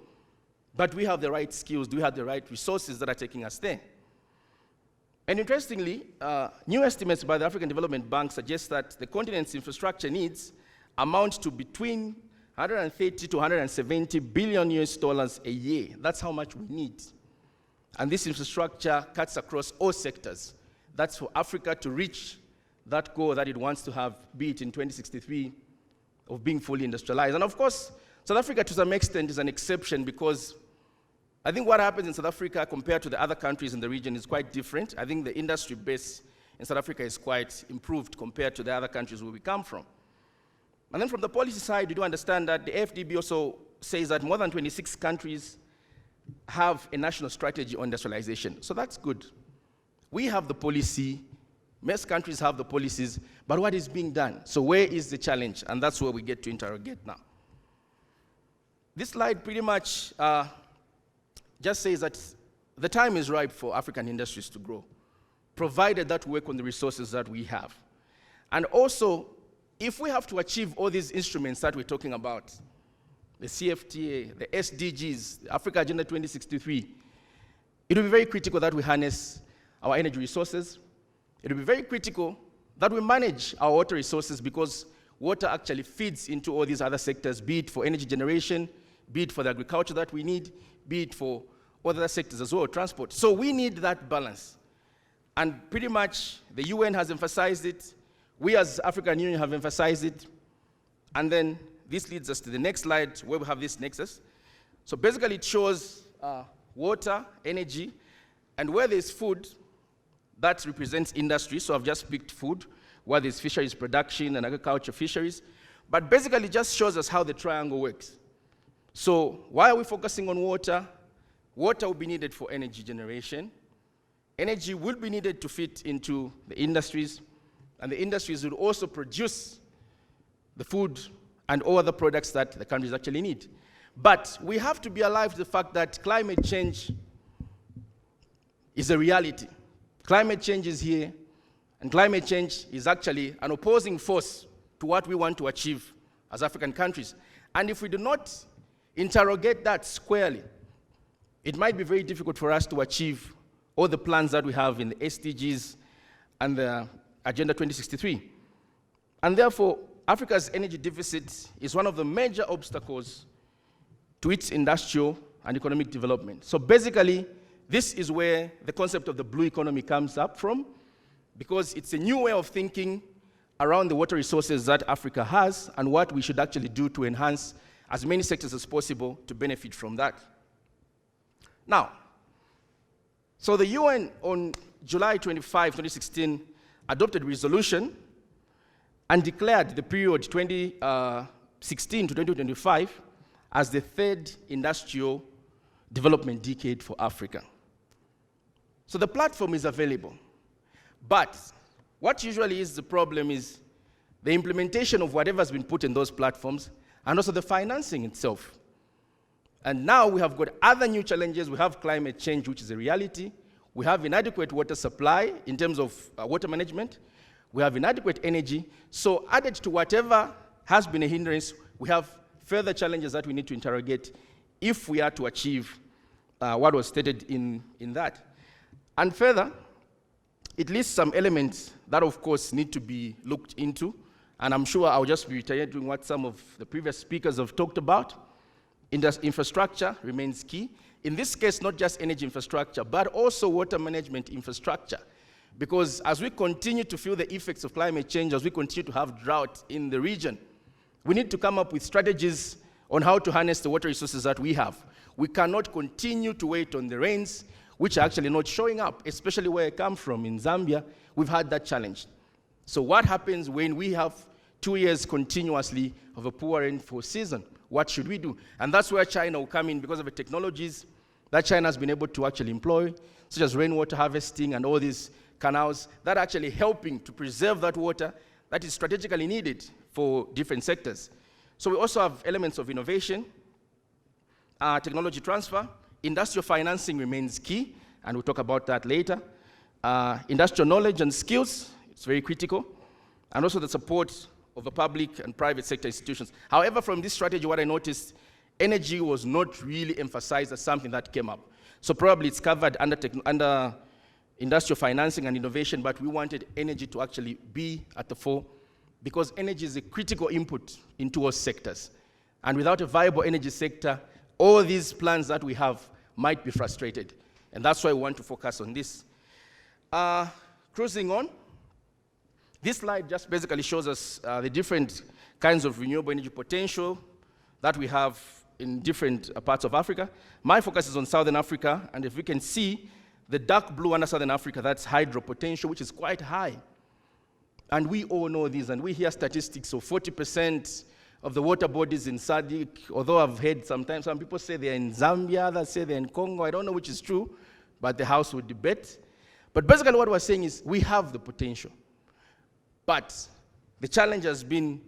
But we have the right skills, do we have the right resources that are taking us there? And interestingly, new estimates by the African Development Bank suggest that the continent's infrastructure needs amount to between 130 to 170 billion US dollars a year. That's how much we need. And this infrastructure cuts across all sectors. That's for Africa to reach that goal that it wants to have, be it in 2063, of being fully industrialized. And of course, South Africa to some extent is an exception, because I think what happens in South Africa compared to the other countries in the region is quite different. I think the industry base in South Africa is quite improved compared to the other countries where we come from. And then from the policy side, we do understand that the FDB also says that more than 26 countries have a national strategy on industrialization. So that's good. We have the policy, most countries have the policies, but what is being done? So where is the challenge? And that's where we get to interrogate now. This slide pretty much just says that the time is ripe for African industries to grow, provided that we work on the resources that we have. And also, if we have to achieve all these instruments that we're talking about, the CFTA, the SDGs, the Africa Agenda 2063, it will be very critical that we harness our energy resources. It will be very critical that we manage our water resources, because water actually feeds into all these other sectors, be it for energy generation, be it for the agriculture that we need, be it for other sectors as well, transport. So we need that balance. And pretty much the UN has emphasized it. We as African Union have emphasized it. And then this leads us to the next slide, where we have this nexus. So basically it shows water, energy, and where there's food, that represents industry. So I've just picked food, where there's fisheries production and agriculture fisheries. But basically it just shows us how the triangle works. So why are we focusing on water? Water will be needed for energy generation. Energy will be needed to fit into the industries, and the industries will also produce the food and all other products that the countries actually need. But we have to be alive to the fact that climate change is a reality. Climate change is here, and climate change is actually an opposing force to what we want to achieve as African countries. And if we do not interrogate that squarely, it might be very difficult for us to achieve all the plans that we have in the SDGs and the Agenda 2063. And therefore, Africa's energy deficit is one of the major obstacles to its industrial and economic development. So basically, this is where the concept of the blue economy comes up from, because it's a new way of thinking around the water resources that Africa has and what we should actually do to enhance as many sectors as possible to benefit from that. Now, so the UN on July 25, 2016, adopted a resolution and declared the period 2016 to 2025 as the third industrial development decade for Africa. So the platform is available. But what usually is the problem is the implementation of whatever's been put in those platforms and also the financing itself. And now we have got other new challenges. We have climate change, which is a reality. We have inadequate water supply in terms of water management. We have inadequate energy. So added to whatever has been a hindrance, we have further challenges that we need to interrogate if we are to achieve what was stated in that. And further, it lists some elements that, of course, need to be looked into. And I'm sure I'll just be reiterating what some of the previous speakers have talked about. Infrastructure remains key. In this case, not just energy infrastructure, but also water management infrastructure. Because as we continue to feel the effects of climate change, as we continue to have drought in the region, we need to come up with strategies on how to harness the water resources that we have. We cannot continue to wait on the rains, which are actually not showing up, especially where I come from in Zambia. We've had that challenge. So what happens when we have 2 years continuously of a poor rainfall season? What should we do? And that's where China will come in because of the technologies that China has been able to actually employ, such as rainwater harvesting and all these canals that are actually helping to preserve that water that is strategically needed for different sectors. So we also have elements of innovation, technology transfer, industrial financing remains key, and we'll talk about that later. Industrial knowledge and skills, it's very critical, and also the support of the public and private sector institutions. However, from this strategy, what I noticed, energy was not really emphasized as something that came up. So probably it's covered under industrial financing and innovation, but we wanted energy to actually be at the fore because energy is a critical input into all sectors. And without a viable energy sector, all these plans that we have might be frustrated. And that's why we want to focus on this. Cruising on, this slide just basically shows us the different kinds of renewable energy potential that we have in different parts of Africa. My focus is on Southern Africa, and if we can see the dark blue under Southern Africa, that's hydro potential, which is quite high. And we all know this, and we hear statistics of 40% of the water bodies in SADC, although I've heard sometimes some people say they're in Zambia, others say they're in Congo. I don't know which is true, but the House would debate. But basically what we're saying is we have the potential. But the challenge has been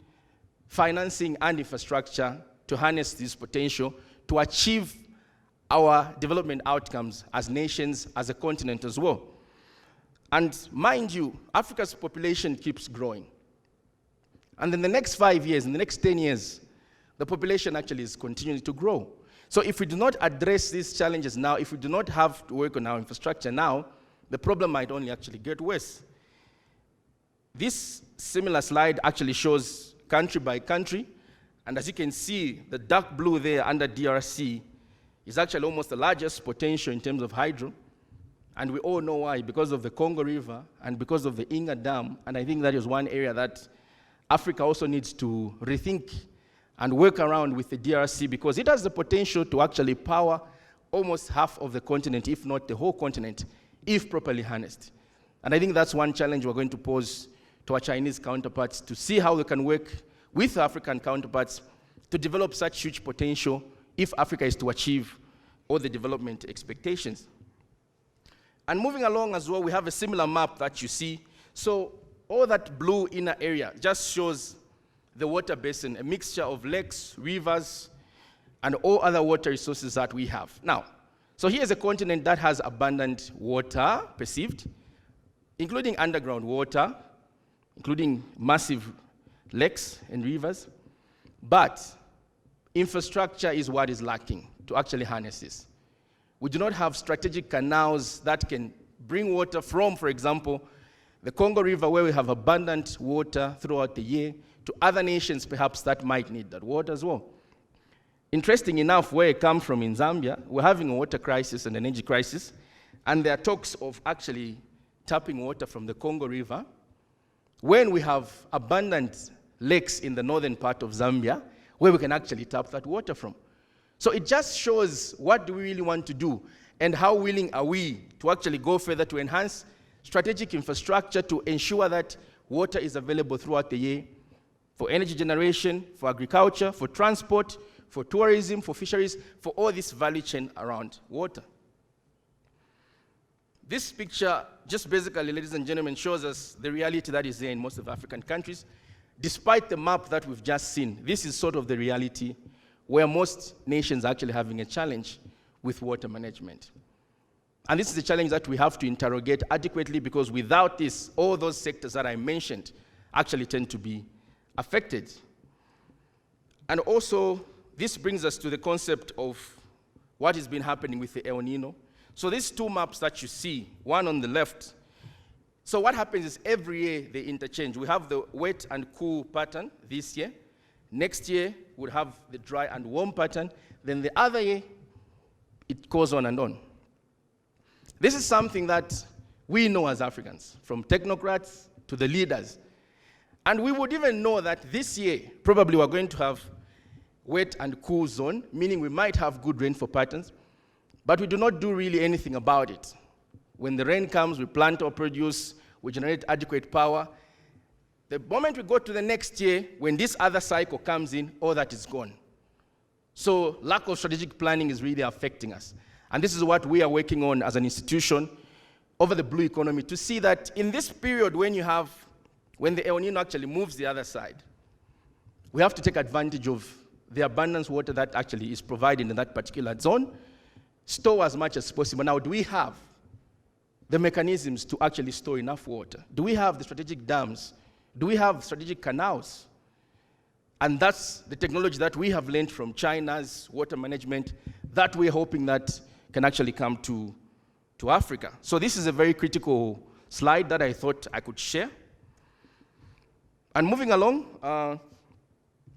financing and infrastructure to harness this potential to achieve our development outcomes as nations, as a continent as well. And mind you, Africa's population keeps growing. And in the next 5 years, in the next 10 years, the population actually is continuing to grow. So if we do not address these challenges now, if we do not have to work on our infrastructure now, the problem might only actually get worse. This similar slide actually shows country by country. And as you can see, the dark blue there under DRC is actually almost the largest potential in terms of hydro. And we all know why, because of the Congo River and because of the Inga Dam. And I think that is one area that Africa also needs to rethink and work around with the DRC because it has the potential to actually power almost half of the continent, if not the whole continent, if properly harnessed. And I think that's one challenge we're going to pose to our Chinese counterparts to see how we can work with African counterparts to develop such huge potential if Africa is to achieve all the development expectations. And moving along as well, we have a similar map that you see. So all that blue inner area just shows the water basin, a mixture of lakes, rivers, and all other water resources that we have. Now, so here's a continent that has abundant water, perceived, including underground water, including massive lakes and rivers, but infrastructure is what is lacking to actually harness this. We do not have strategic canals that can bring water from, for example, the Congo River, where we have abundant water throughout the year, to other nations perhaps that might need that water as well. Interesting enough, where I come from in Zambia, we're having a water crisis and an energy crisis, and there are talks of actually tapping water from the Congo River when we have abundant lakes in the northern part of Zambia, where we can actually tap that water from. So it just shows what do we really want to do and how willing are we to actually go further to enhance strategic infrastructure to ensure that water is available throughout the year for energy generation, for agriculture, for transport, for tourism, for fisheries, for all this value chain around water. This picture just basically, ladies and gentlemen, shows us the reality that is there in most of African countries. Despite the map that we've just seen, this is sort of the reality where most nations are actually having a challenge with water management. And this is a challenge that we have to interrogate adequately, because without this, all those sectors that I mentioned actually tend to be affected. And also, this brings us to the concept of what has been happening with the El Nino. So these two maps that you see, one on the left, so what happens is every year they interchange. We have the wet and cool pattern this year. Next year, we'll have the dry and warm pattern. Then the other year, it goes on and on. This is something that we know as Africans, from technocrats to the leaders. And we would even know that this year, probably we're going to have wet and cool zone, meaning we might have good rainfall patterns, but we do not do really anything about it. When the rain comes, we plant or produce, we generate adequate power. The moment we go to the next year, when this other cycle comes in, all that is gone. So lack of strategic planning is really affecting us. And this is what we are working on as an institution over the blue economy, to see that in this period when the El Nino actually moves the other side, we have to take advantage of the abundance water that actually is provided in that particular zone, store as much as possible. Now, do we have the mechanisms to actually store enough water? Do we have the strategic dams? Do we have strategic canals? And that's the technology that we have learned from China's water management that we're hoping that can actually come to Africa. So this is a very critical slide that I thought I could share. And moving along,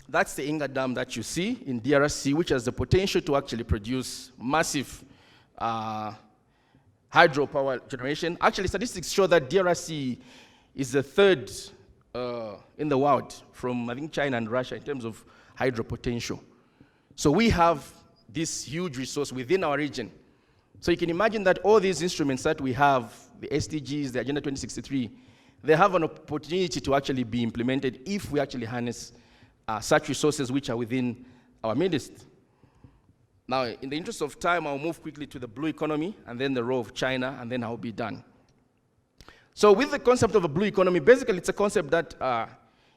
that's the Inga Dam that you see in DRC, which has the potential to actually produce massive hydropower generation. Actually, statistics show that DRC is the third in the world from, I think, China and Russia in terms of hydro potential. So we have this huge resource within our region. So you can imagine that all these instruments that we have, the SDGs, the Agenda 2063, they have an opportunity to actually be implemented if we actually harness such resources which are within our midst. Now, in the interest of time, I'll move quickly to the blue economy and then the role of China, and then I'll be done. So with the concept of a blue economy, basically it's a concept that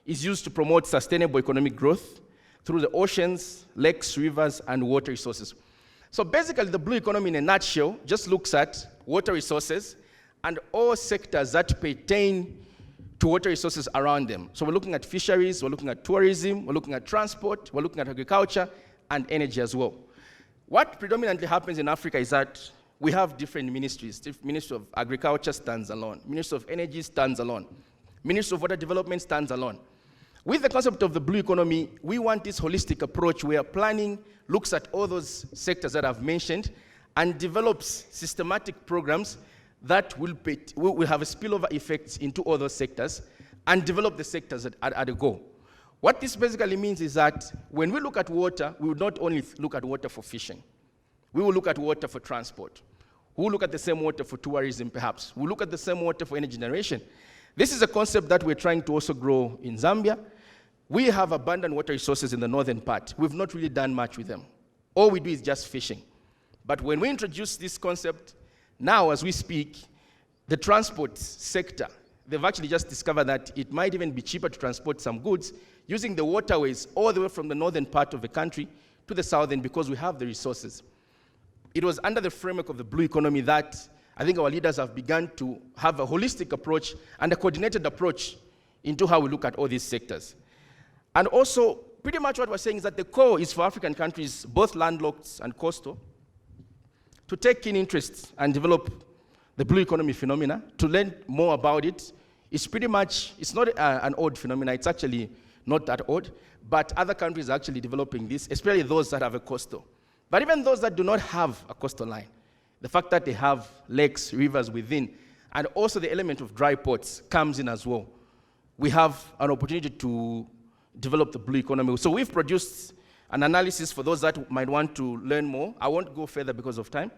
is used to promote sustainable economic growth through the oceans, lakes, rivers, and water resources. So basically the blue economy in a nutshell just looks at water resources and all sectors that pertain to water resources around them. So we're looking at fisheries, we're looking at tourism, we're looking at transport, we're looking at agriculture, and energy as well. What predominantly happens in Africa is that we have different ministries. The Ministry of Agriculture stands alone. Ministry of Energy stands alone. Ministry of Water Development stands alone. With the concept of the blue economy, we want this holistic approach where planning looks at all those sectors that I've mentioned and develops systematic programs that will have a spillover effect into all those sectors and develop the sectors at a go. What this basically means is that when we look at water, we will not only look at water for fishing. We will look at water for transport. We will look at the same water for tourism, perhaps. We'll look at the same water for energy generation. This is a concept that we're trying to also grow in Zambia. We have abundant water resources in the northern part. We've not really done much with them. All we do is just fishing. But when we introduce this concept, now as we speak, the transport sector, they've actually just discovered that it might even be cheaper to transport some goods using the waterways all the way from the northern part of the country to the southern, because we have the resources. It was under the framework of the blue economy that I think our leaders have begun to have a holistic approach and a coordinated approach into how we look at all these sectors. And also, pretty much what we're saying is that the core is for African countries, both landlocked and coastal, to take keen interest and develop the blue economy phenomena, to learn more about it. It's pretty much, it's not an odd phenomena, it's actually not that odd, but other countries are actually developing this, especially those that have a coastal. But even those that do not have a coastal line, the fact that they have lakes, rivers within, and also the element of dry ports comes in as well. We have an opportunity to develop the blue economy. So we've produced an analysis for those that might want to learn more. I won't go further because of time,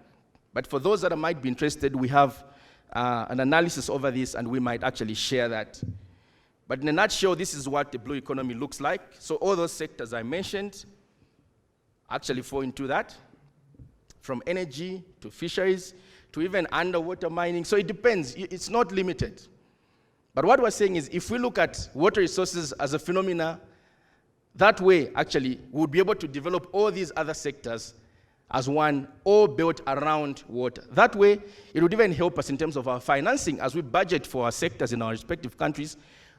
but for those that might be interested, we have an analysis over this, and we might actually share that. But in a nutshell, this is what the blue economy looks like. So all those sectors I mentioned actually fall into that, from energy to fisheries to even underwater mining. So it depends. It's not limited. But what we're saying is, if we look at water resources as a phenomena, that way, actually, we would be able to develop all these other sectors as one, all built around water. That way, it would even help us in terms of our financing as we budget for our sectors in our respective countries,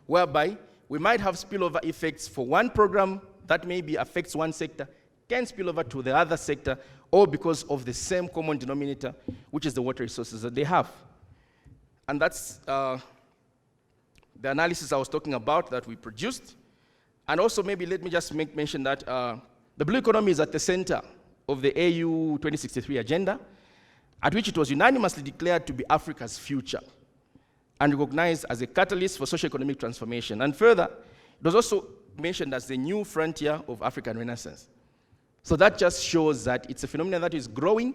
whereby we might have spillover effects for one program that maybe affects one sector, can spill over to the other sector, all because of the same common denominator, which is the water resources that they have. And that's the analysis I was talking about that we produced. And also, maybe let me just mention that the blue economy is at the center of the AU 2063 agenda, at which it was unanimously declared to be Africa's future and recognized as a catalyst for socio-economic transformation. And further, it was also mentioned as the new frontier of African Renaissance. So that just shows that it's a phenomenon that is growing,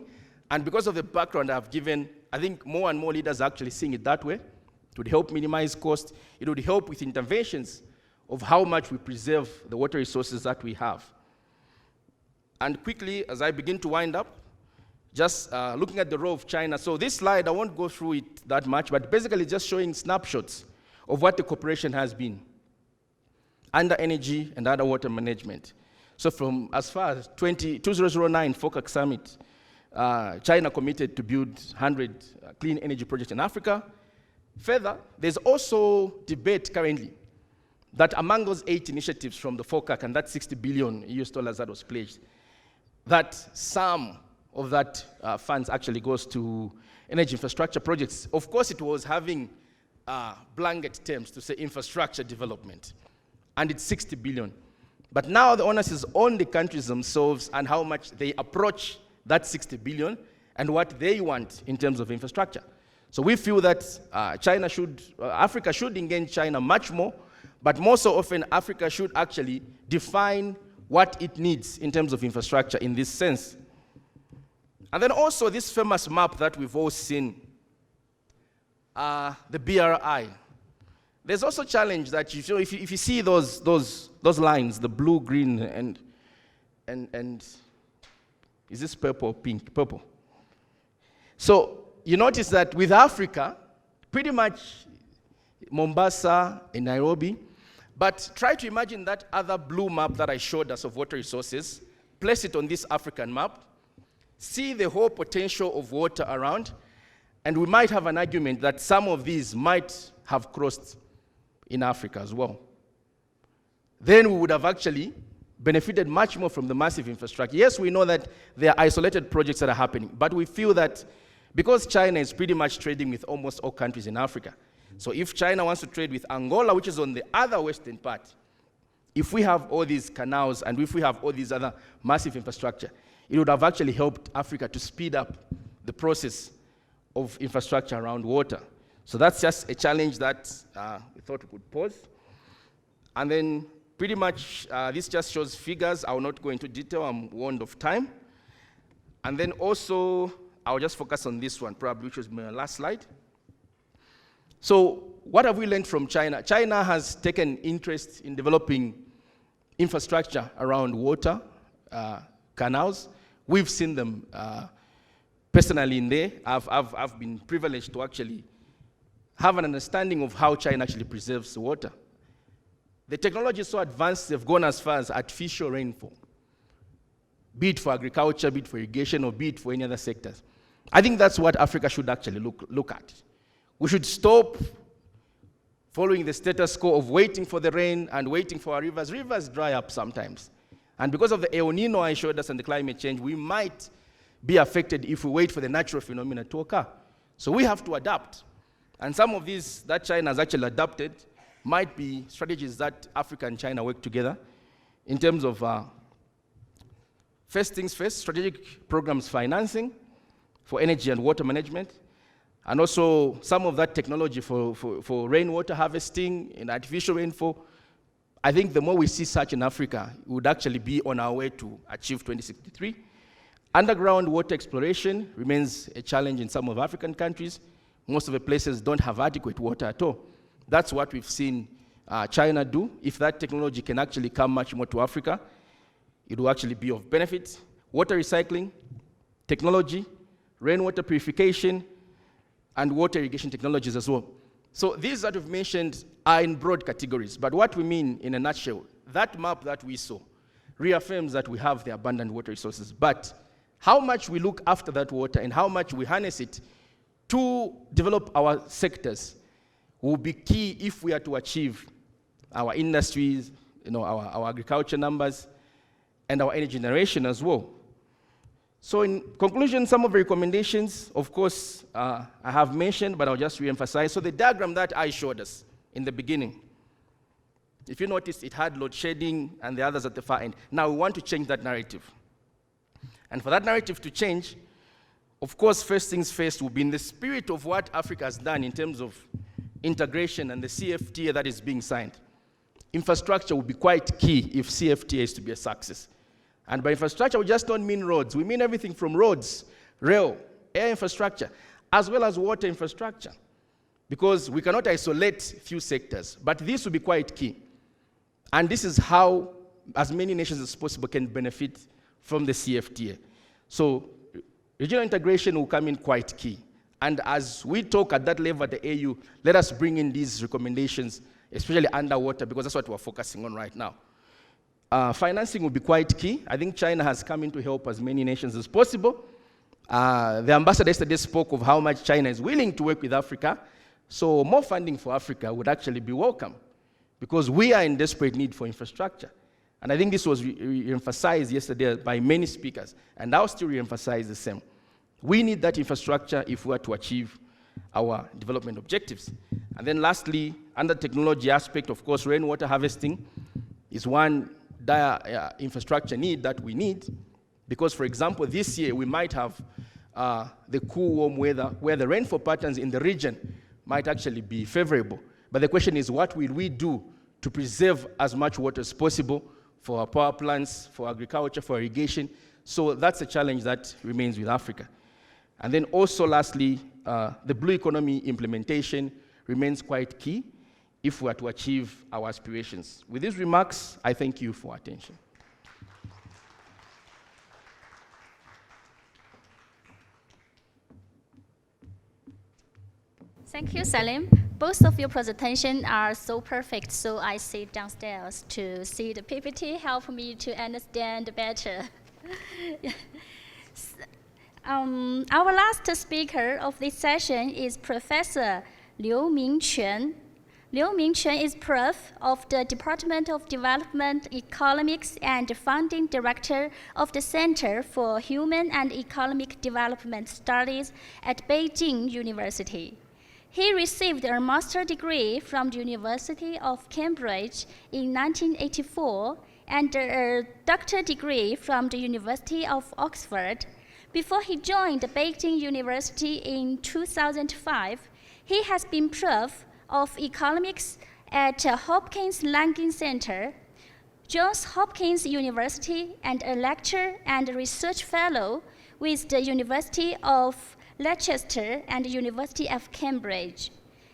and because of the background I've given, I think more and more leaders are actually seeing it that way. It would help minimize cost. It would help with interventions of how much we preserve the water resources that we have. And quickly, as I begin to wind up, just looking at the role of China. So this slide, I won't go through it that much, but basically just showing snapshots of what the cooperation has been under energy and underwater management. So from as far as 2009 FOCAC Summit, China committed to build 100 clean energy projects in Africa. Further, there's also debate currently that among those 8 initiatives from the FOCAC and that $60 billion that was pledged, that some of that funds actually goes to energy infrastructure projects. Of course, it was having blanket terms to say infrastructure development, and it's 60 billion. But now the onus is on the countries themselves and how much they approach that 60 billion and what they want in terms of infrastructure. So we feel that Africa should engage China much more, but more so often Africa should actually define what it needs in terms of infrastructure in this sense. And then also this famous map that we've all seen, the BRI. There's also a challenge that if you see those lines, the blue, green, and is this purple or pink? Purple. So you notice that with Africa, pretty much Mombasa and Nairobi, but try to imagine that other blue map that I showed us of water resources, place it on this African map, see the whole potential of water around, and we might have an argument that some of these might have crossed in Africa as well. Then we would have actually benefited much more from the massive infrastructure. Yes, we know that there are isolated projects that are happening, but we feel that because China is pretty much trading with almost all countries in Africa, so if China wants to trade with Angola, which is on the other western part, if we have all these canals and if we have all these other massive infrastructure, it would have actually helped Africa to speed up the process of infrastructure around water. So that's just a challenge that we thought we could pose. And then pretty much this just shows figures. I will not go into detail. I'm warned of time. And then also, I'll just focus on this one, probably, which was my last slide. So what have we learned from China? China has taken interest in developing infrastructure around water, canals. We've seen them personally in there. I've been privileged to actually have an understanding of how China actually preserves water. The technology is so advanced, they've gone as far as artificial rainfall, be it for agriculture, be it for irrigation, or be it for any other sectors. I think that's what Africa should actually look at. We should stop following the status quo of waiting for the rain and waiting for our rivers. Rivers dry up sometimes. And because of the El Nino I showed us and the climate change, we might be affected if we wait for the natural phenomena to occur. So we have to adapt. And some of these that China has actually adopted might be strategies that Africa and China work together in terms of first things first, strategic programs financing for energy and water management, and also some of that technology for rainwater harvesting and artificial rainfall. I think the more we see such in Africa, we would actually be on our way to achieve 2063. Underground water exploration remains a challenge in some of African countries. Most of the places don't have adequate water at all. That's what we've seen China do. If that technology can actually come much more to Africa, it will actually be of benefit. Water recycling, technology, rainwater purification, and water irrigation technologies as well. So these that we've mentioned are in broad categories, but what we mean in a nutshell, that map that we saw reaffirms that we have the abundant water resources, but how much we look after that water and how much we harness it to develop our sectors will be key if we are to achieve our industries, our agriculture numbers, and our energy generation as well. So in conclusion, some of the recommendations, of course, I have mentioned, but I'll just re-emphasize. So the diagram that I showed us in the beginning, if you notice, it had load shedding and the others at the far end. Now we want to change that narrative. And for that narrative to change, of course, first things first will be in the spirit of what Africa has done in terms of integration and the CFTA that is being signed. Infrastructure will be quite key if CFTA is to be a success. And by infrastructure, we just don't mean roads. We mean everything from roads, rail, air infrastructure, as well as water infrastructure. Because we cannot isolate few sectors, but this will be quite key. And this is how as many nations as possible can benefit from the CFTA. So regional integration will come in quite key. And as we talk at that level at the AU, let us bring in these recommendations, especially underwater, because that's what we're focusing on right now. Financing will be quite key. I think China has come in to help as many nations as possible. The ambassador yesterday spoke of how much China is willing to work with Africa. So more funding for Africa would actually be welcome, because we are in desperate need for infrastructure. And I think this was re-emphasized yesterday by many speakers, and I'll still re-emphasize the same. We need that infrastructure if we are to achieve our development objectives. And then lastly, under technology aspect, of course, rainwater harvesting is one dire infrastructure need that we need, because, for example, this year we might have the cool, warm weather where the rainfall patterns in the region might actually be favorable. But the question is, what will we do to preserve as much water as possible for our power plants, for agriculture, for irrigation? So that's a challenge that remains with Africa. And then also, lastly, the blue economy implementation remains quite key if we are to achieve our aspirations. With these remarks, I thank you for attention. Thank you, Salim. Both of your presentations are so perfect, so I sit downstairs to see the PPT, help me to understand better. Our last speaker of this session is Professor Liu Mingquan. Liu Mingquan is Prof of the Department of Development Economics and Founding Director of the Center for Human and Economic Development Studies at Beijing University. He received a master's degree from the University of Cambridge in 1984 and a doctorate degree from the University of Oxford. Before he joined Beijing University in 2005, he has been Prof of Economics at Hopkins Langone Center, Johns Hopkins University, and a lecturer and research fellow with the University of Leicester and the University of Cambridge.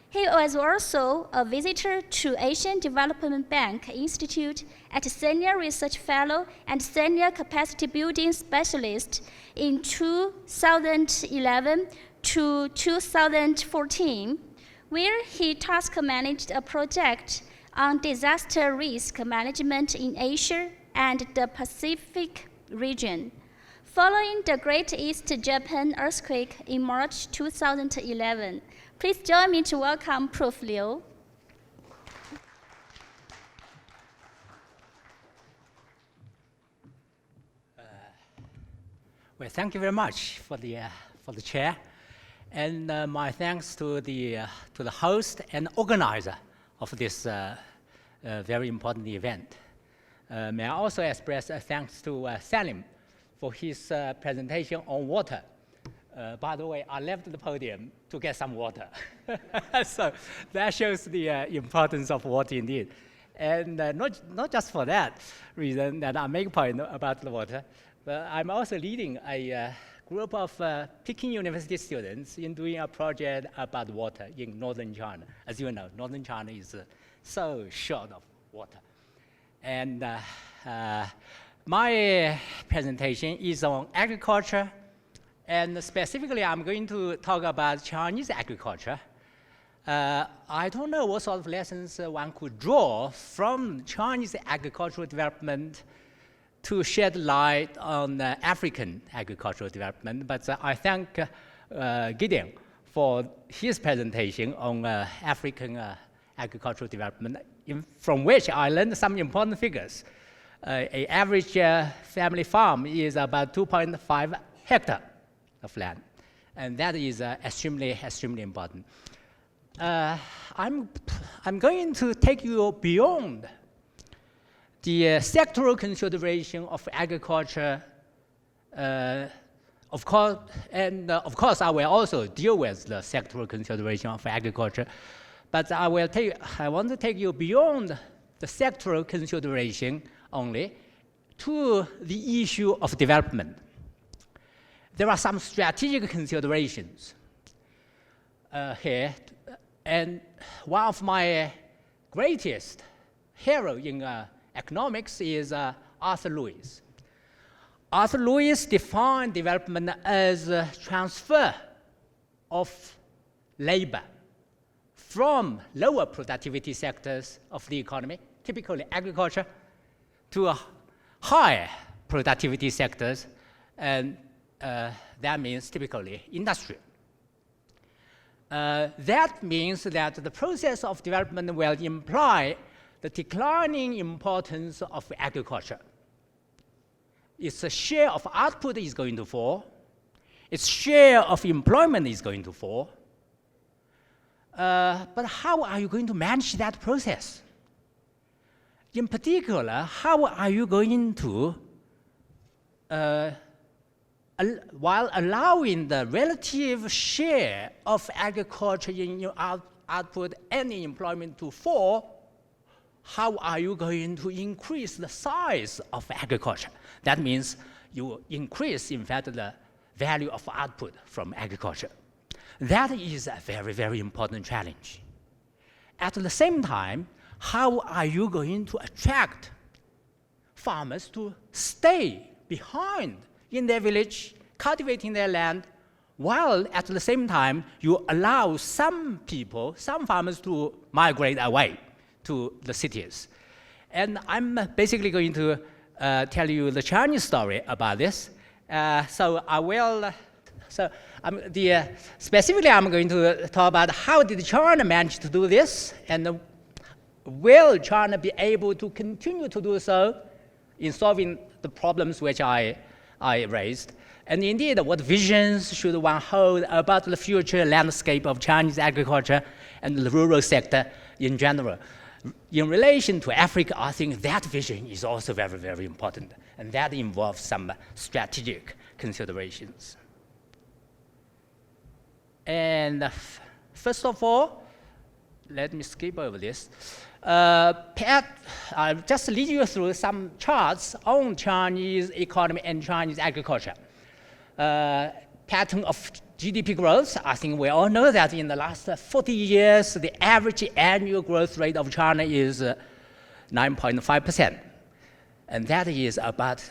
He was also a visitor to Asian Development Bank Institute as Senior Research Fellow and Senior Capacity Building Specialist in 2011 to 2014, where he task managed a project on disaster risk management in Asia and the Pacific region. Following the Great East Japan earthquake in March 2011, please join me to welcome Prof. Liu. Well, thank you very much for the chair, and my thanks to the host and organizer of this very important event. May I also express thanks to Salim for his presentation on water. By the way, I left the podium to get some water. So that shows the importance of water indeed. And not just for that reason that I make a point about the water, but I'm also leading a group of Peking University students in doing a project about water in northern China. As you know, northern China is so short of water. And my presentation is on agriculture, and specifically I'm going to talk about Chinese agriculture. I don't know what sort of lessons one could draw from Chinese agricultural development to shed light on African agricultural development, but I thank Gideon for his presentation on African agricultural development, from which I learned some important figures. An average family farm is about 2.5 hectares of land, and that is extremely important. I'm going to take you beyond the sectoral consideration of agriculture, of course, and of course I will also deal with the sectoral consideration of agriculture, but I want to take you beyond the sectoral consideration only to the issue of development. There are some strategic considerations here, and one of my greatest heroes in economics is Arthur Lewis. Arthur Lewis defined development as a transfer of labor from lower productivity sectors of the economy, typically agriculture, to higher productivity sectors, and that means typically industry. That means that the process of development will imply the declining importance of agriculture. Its share of output is going to fall. Its share of employment is going to fall. But how are you going to manage that process? In particular, how are you going to, while allowing the relative share of agriculture in your output and in employment to fall, how are you going to increase the size of agriculture? That means you increase, in fact, the value of output from agriculture. That is a very important challenge. At the same time, how are you going to attract farmers to stay behind in their village, cultivating their land, while at the same time you allow some people, some farmers to migrate away to the cities? And I'm basically going to tell you the Chinese story about this. Specifically, I'm going to talk about how did China manage to do this, and will China be able to continue to do so in solving the problems which I raised? And indeed, what visions should one hold about the future landscape of Chinese agriculture and the rural sector in general? In relation to Africa, I think that vision is also very important, and that involves some strategic considerations. And first of all, let me skip over this. I'll just lead you through some charts on Chinese economy and Chinese agriculture. Pattern of GDP growth, I think we all know that in the last 40 years, the average annual growth rate of China is 9.5%. And that is about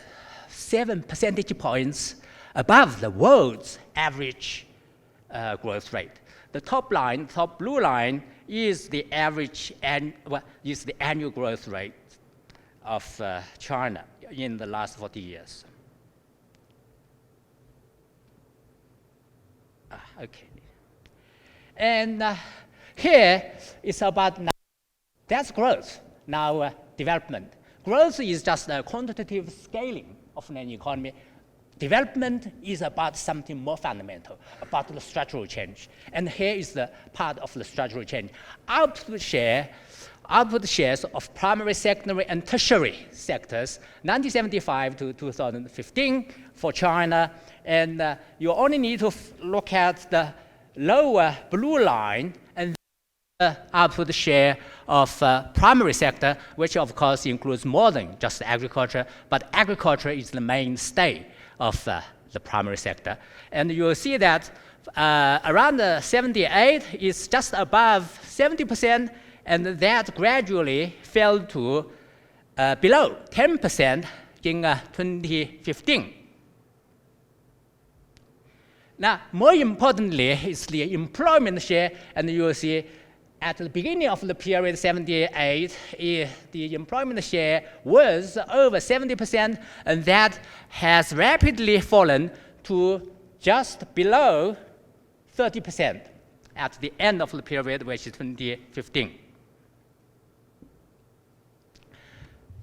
7 percentage points above the world's average growth rate. The top line, top blue line, is the average is the annual growth rate of China in the last 40 years. Okay. And here it's about now. That's growth. Now development. Growth is just a quantitative scaling of an economy. Development is about something more fundamental, about the structural change. And here is the part of the structural change. Output shares of primary, secondary, and tertiary sectors, 1975 to 2015 for China. And you only need to look at the lower blue line, and output share of primary sector, which of course includes more than just agriculture, but agriculture is the mainstay of the primary sector. And you will see that around 78 is just above 70%, and that gradually fell to below 10% in 2015. Now, more importantly is the employment share, and you will see at the beginning of the period 78, the employment share was over 70%, and that has rapidly fallen to just below 30% at the end of the period, which is 2015.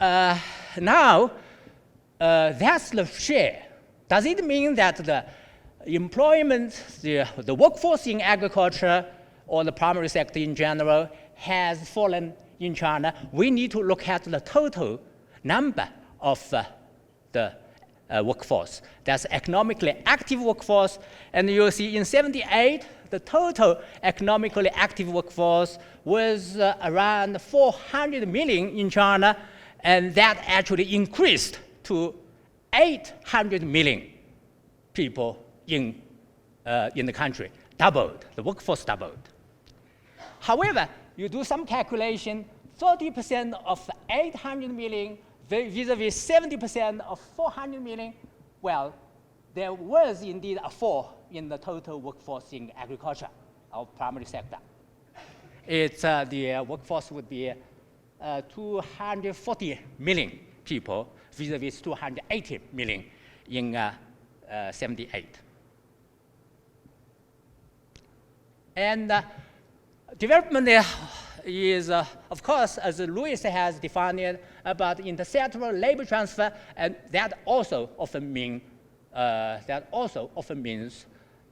Now, that's the share. Does it mean that the employment, the workforce in agriculture or the primary sector in general has fallen in China? We need to look at the total number of the workforce. That's economically active workforce. And you'll see in 78, the total economically active workforce was around 400 million in China, and that actually increased to 800 million people in the country, doubled, the workforce doubled. However, you do some calculation, 30% of 800 million vis-a-vis 70% of 400 million, well, there was indeed a fall in the total workforce in agriculture of primary sector. It's, the workforce would be 240 million people vis-a-vis 280 million in 78. And development is, of course, as Louis has defined it, about intersectoral labor transfer, and that also often means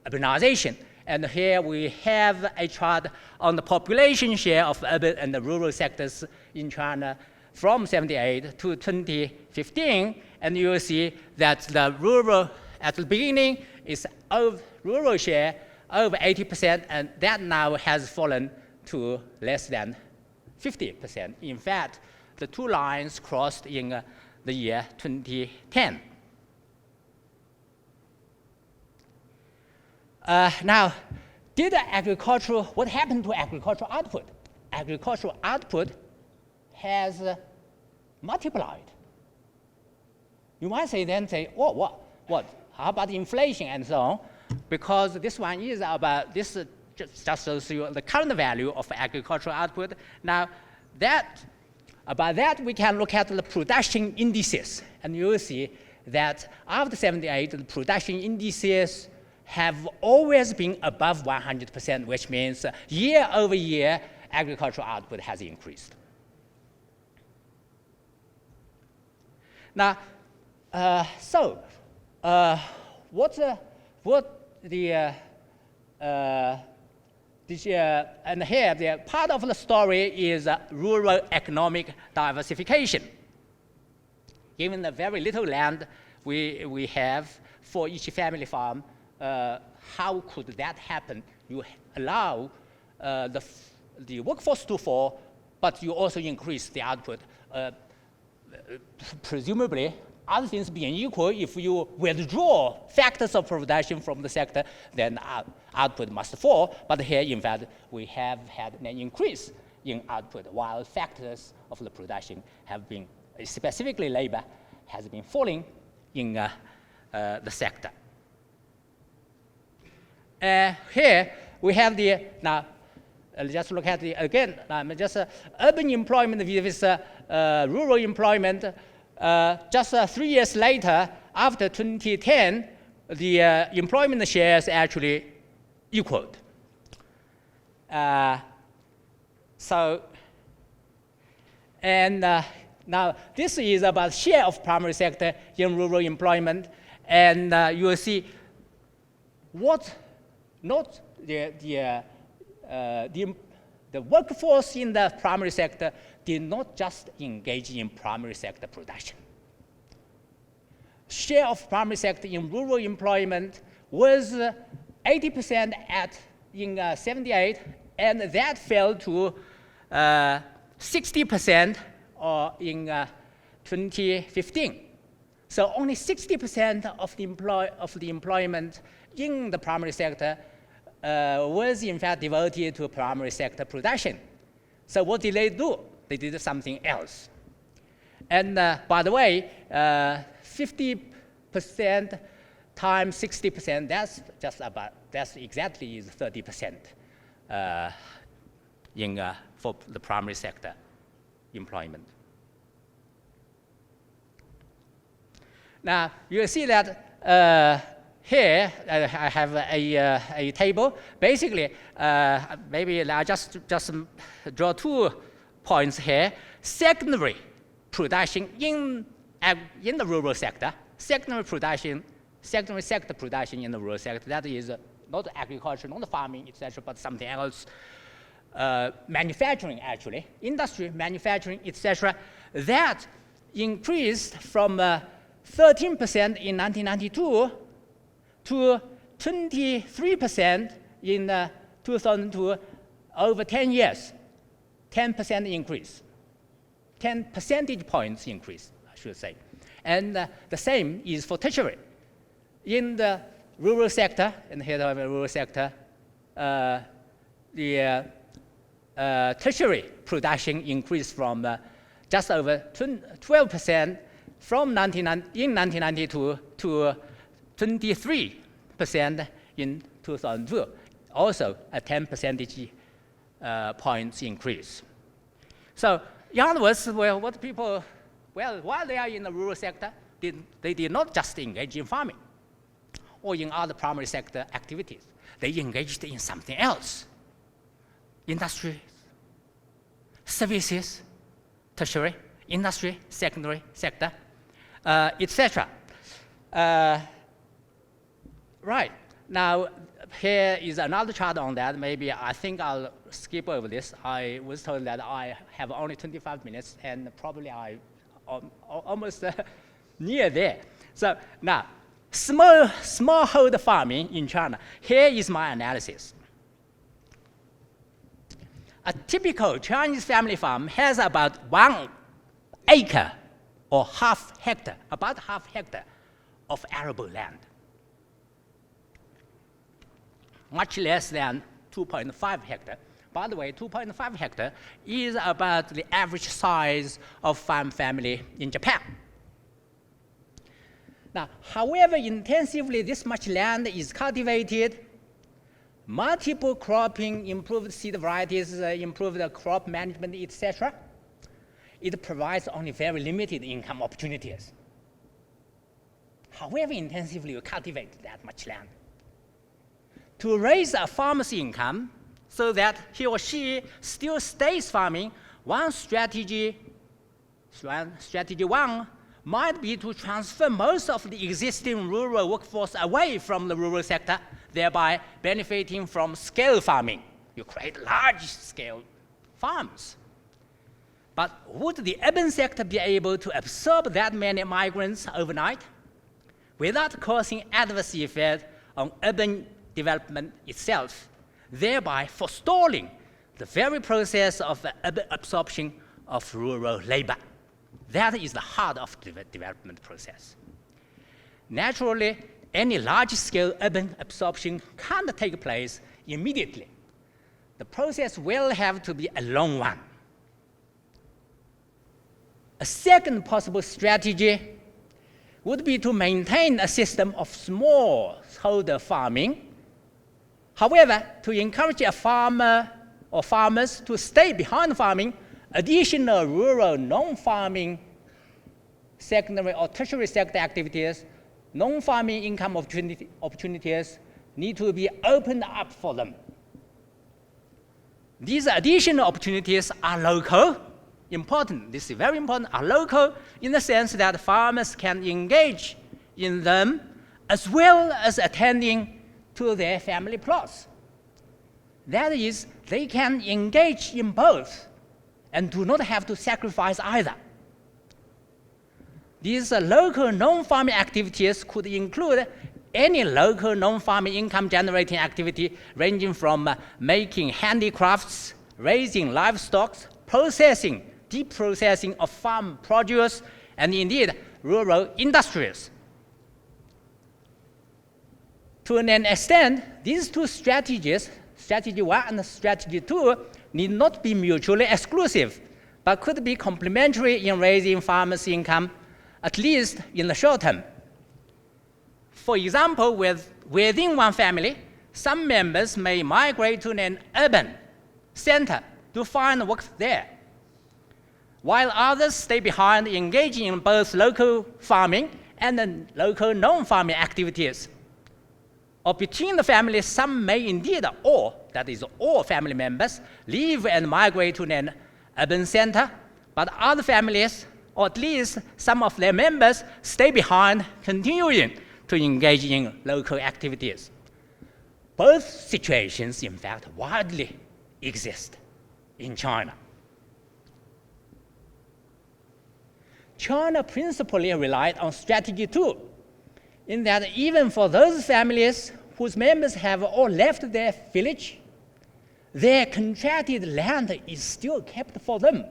urbanization. And here we have a chart on the population share of urban and the rural sectors in China from 78 to 2015, and you will see that the rural at the beginning is rural share over 80%, and that now has fallen to less than 50%. In fact, the two lines crossed in the year 2010. Now, what happened to agricultural output? Agricultural output has multiplied. You might say, oh, what? How about inflation and so on? Because this one is about, this just shows you the current value of agricultural output. Now, about that, we can look at the production indices, and you will see that after 78, the production indices have always been above 100%, which means year over year, agricultural output has increased. Now, and here, the part of the story is rural economic diversification. Given the very little land we have for each family farm, how could that happen? You allow the workforce to fall, but you also increase the output. Presumably, other things being equal, if you withdraw factors of production from the sector, then output must fall. But here, in fact, we have had an increase in output, while factors of the production have been, specifically labor, has been falling in the sector. Here, we have now, just look at again, just urban employment versus rural employment. Just 3 years later, after 2010, the employment shares actually equaled. Now this is about share of primary sector in rural employment, and you will see the workforce in the primary sector did not just engage in primary sector production. Share of primary sector in rural employment was 80% in 78, and that fell to 60% in 2015. So only 60% of the employment in the primary sector was in fact devoted to primary sector production. So what did they do? They did something else. And by the way, 50% times 60%, that's exactly is 30% for the primary sector employment. Now you see that here I have a table. Basically, maybe I just draw 2 points here. Secondary production in the rural sector, secondary sector production in the rural sector, that is not agriculture, not farming, etc., but something else. Manufacturing, actually, industry, manufacturing, etc., that increased from 13% in 1992 to 23% in 2002, over 10 years, 10% increase, 10 percentage points increase, I should say. And the same is for tertiary. In the rural sector, and here I have a rural sector, the tertiary production increased from just over 12% from 1992 to 23% in 2002, also a 10 percentage points increase. So in other words, what people, while they are in the rural sector, they did not just engage in farming or in other primary sector activities. They engaged in something else. Industry, services, tertiary, industry, secondary sector, etc. Right. Now, here is another chart on that. Maybe I think I'll skip over this. I was told that I have only 25 minutes, and probably I almost near there. So now, smallholder farming in China. Here is my analysis. A typical Chinese family farm has about 1 acre or half hectare, about half hectare of arable land, much less than 2.5 hectare. By the way, 2.5 hectare is about the average size of farm family in Japan. Now, however intensively this much land is cultivated, multiple cropping, improved seed varieties, improved crop management, etc., it provides only very limited income opportunities. However intensively you cultivate that much land. To raise a farmer's income so that he or she still stays farming, one strategy one might be to transfer most of the existing rural workforce away from the rural sector, thereby benefiting from scale farming. You create large-scale farms. But would the urban sector be able to absorb that many migrants overnight without causing adverse effect on urban development itself, thereby forestalling the very process of urban absorption of rural labor? That is the heart of the development process. Naturally, any large-scale urban absorption can't take place immediately. The process will have to be a long one. A second possible strategy would be to maintain a system of smallholder farming. However, to encourage a farmer or farmers to stay behind farming, additional rural non-farming secondary or tertiary sector activities, non-farming income opportunities need to be opened up for them. These additional opportunities are local, important, this is very important, are local in the sense that farmers can engage in them as well as attending to their family plots. That is, they can engage in both and do not have to sacrifice either. These local non-farming activities could include any local non-farming income generating activity ranging from making handicrafts, raising livestock, processing, deep processing of farm produce, and indeed rural industries. To an extent, these two strategies, strategy 1 and strategy 2, need not be mutually exclusive, but could be complementary in raising farmers' income, at least in the short term. For example, within one family, some members may migrate to an urban center to find work there, while others stay behind, engaging in both local farming and local non-farming activities. Or between the families, some may indeed, that is, all family members, leave and migrate to an urban center, but other families, or at least some of their members, stay behind, continuing to engage in local activities. Both situations, in fact, widely exist in China. China principally relied on strategy 2, in that even for those families whose members have all left their village, their contracted land is still kept for them.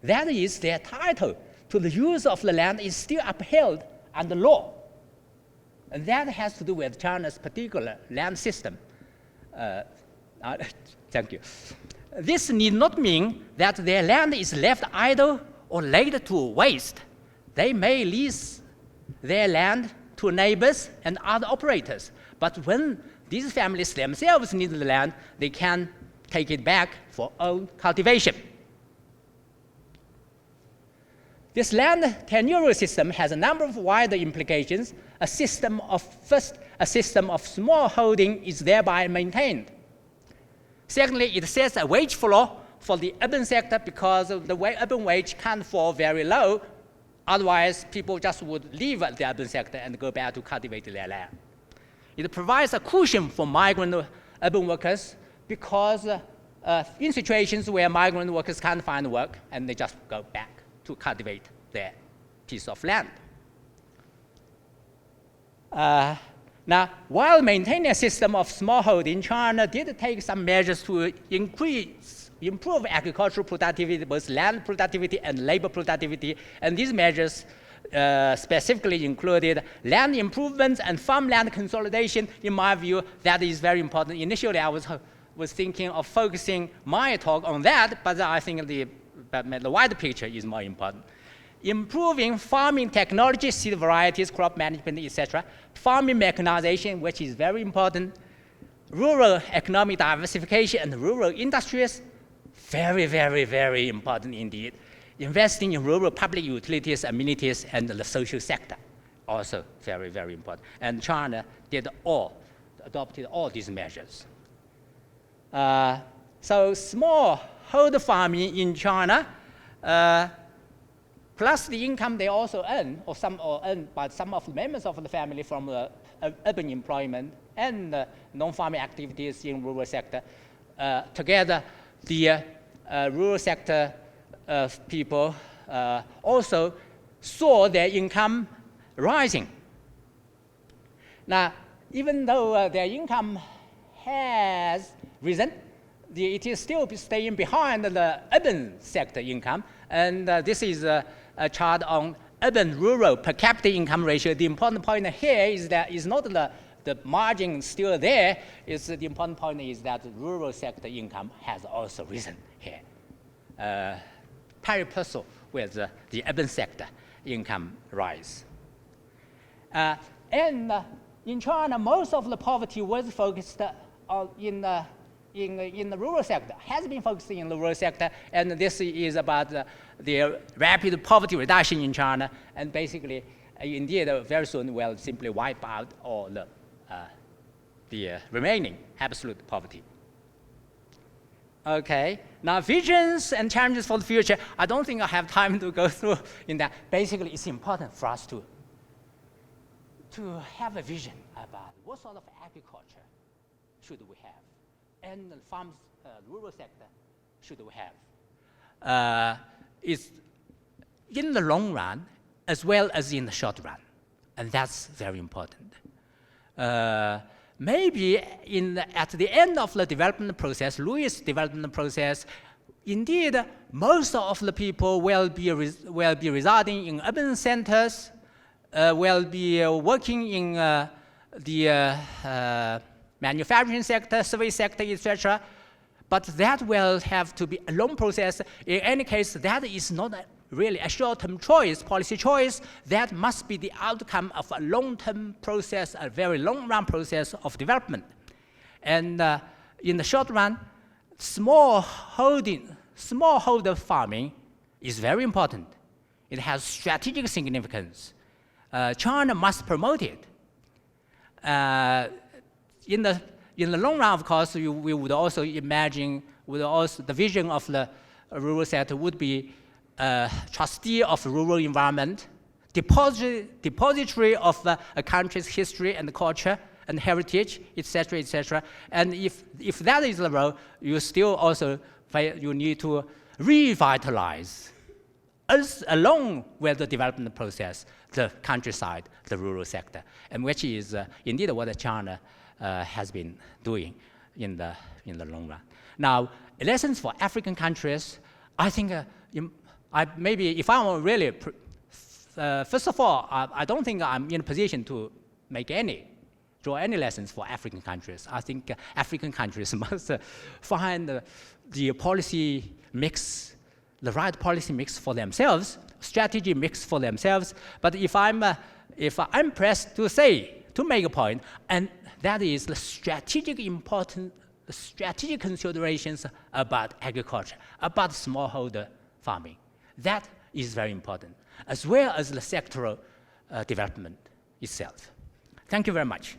That is, their title to the use of the land is still upheld under law. And that has to do with China's particular land system. Thank you. This need not mean that their land is left idle or laid to waste. They may lease their land to neighbors and other operators. But when these families themselves need the land, they can take it back for own cultivation. This land tenure system has a number of wider implications. A system of small holding is thereby maintained. Secondly, it sets a wage floor for the urban sector because the urban wage can't fall very low. Otherwise, people just would leave the urban sector and go back to cultivate their land. It provides a cushion for migrant urban workers because in situations where migrant workers can't find work, and they just go back to cultivate their piece of land. Now, while maintaining a system of smallholding, China did take some measures to improve agricultural productivity, both land productivity and labor productivity, and these measures specifically included land improvements and farmland consolidation. In my view, that is very important. Initially, I was thinking of focusing my talk on that, but I think the wider picture is more important. Improving farming technology, seed varieties, crop management, etc. Farming mechanization, which is very important. Rural economic diversification and rural industries, very, very, very important indeed. Investing in rural public utilities, amenities, and the social sector, also very, very important. And China adopted all these measures. So smallholder farming in China, plus the income they also earn, or earned by some of the members of the family from urban employment and non-farming activities in rural sector. Together, the rural sector people also saw their income rising. Now, even though their income has risen, it is still staying behind the urban sector income. And this is a chart on urban-rural per capita income ratio. The important point here is that it's not the margin still there. The important point is that the rural sector income has also risen here, pari passu with the urban sector income rise. And in China, most of the poverty was focused in the rural sector, has been focusing in the rural sector, and this is about the rapid poverty reduction in China, and basically, indeed, very soon will simply wipe out all the remaining absolute poverty. Okay, now visions and challenges for the future. I don't think I have time to go through in that. Basically, it's important for us to have a vision about what sort of agriculture should we have, and the farms, rural sector should we have. It's in the long run as well as in the short run. and that's very important. Maybe at the end of the development process, Louis' development process, indeed, most of the people will be residing in urban centers, will be working in the manufacturing sector, service sector, etc. But that will have to be a long process. In any case, that is not really a short-term choice, policy choice. That must be the outcome of a long-term process, a very long-run process of development. And in the short run, smallholder farming is very important. It has strategic significance. China must promote it. In the long run, of course, we would also imagine, the vision of the rural sector would be trustee of rural environment, depository of a country's history and culture and heritage, etc., etc. And if that is the role, you still also you need to revitalize, along with the development process, the countryside, the rural sector, and which is indeed what China has been doing in the long run. Now, lessons for African countries, I think maybe if I were really, first of all, I don't think I'm in a position to draw any lessons for African countries. I think African countries must find the policy mix, the right policy mix for themselves, strategy mix for themselves. But if I'm pressed to make a point, and that is the strategic considerations about agriculture, about smallholder farming. That is very important, as well as the sectoral development itself. Thank you very much.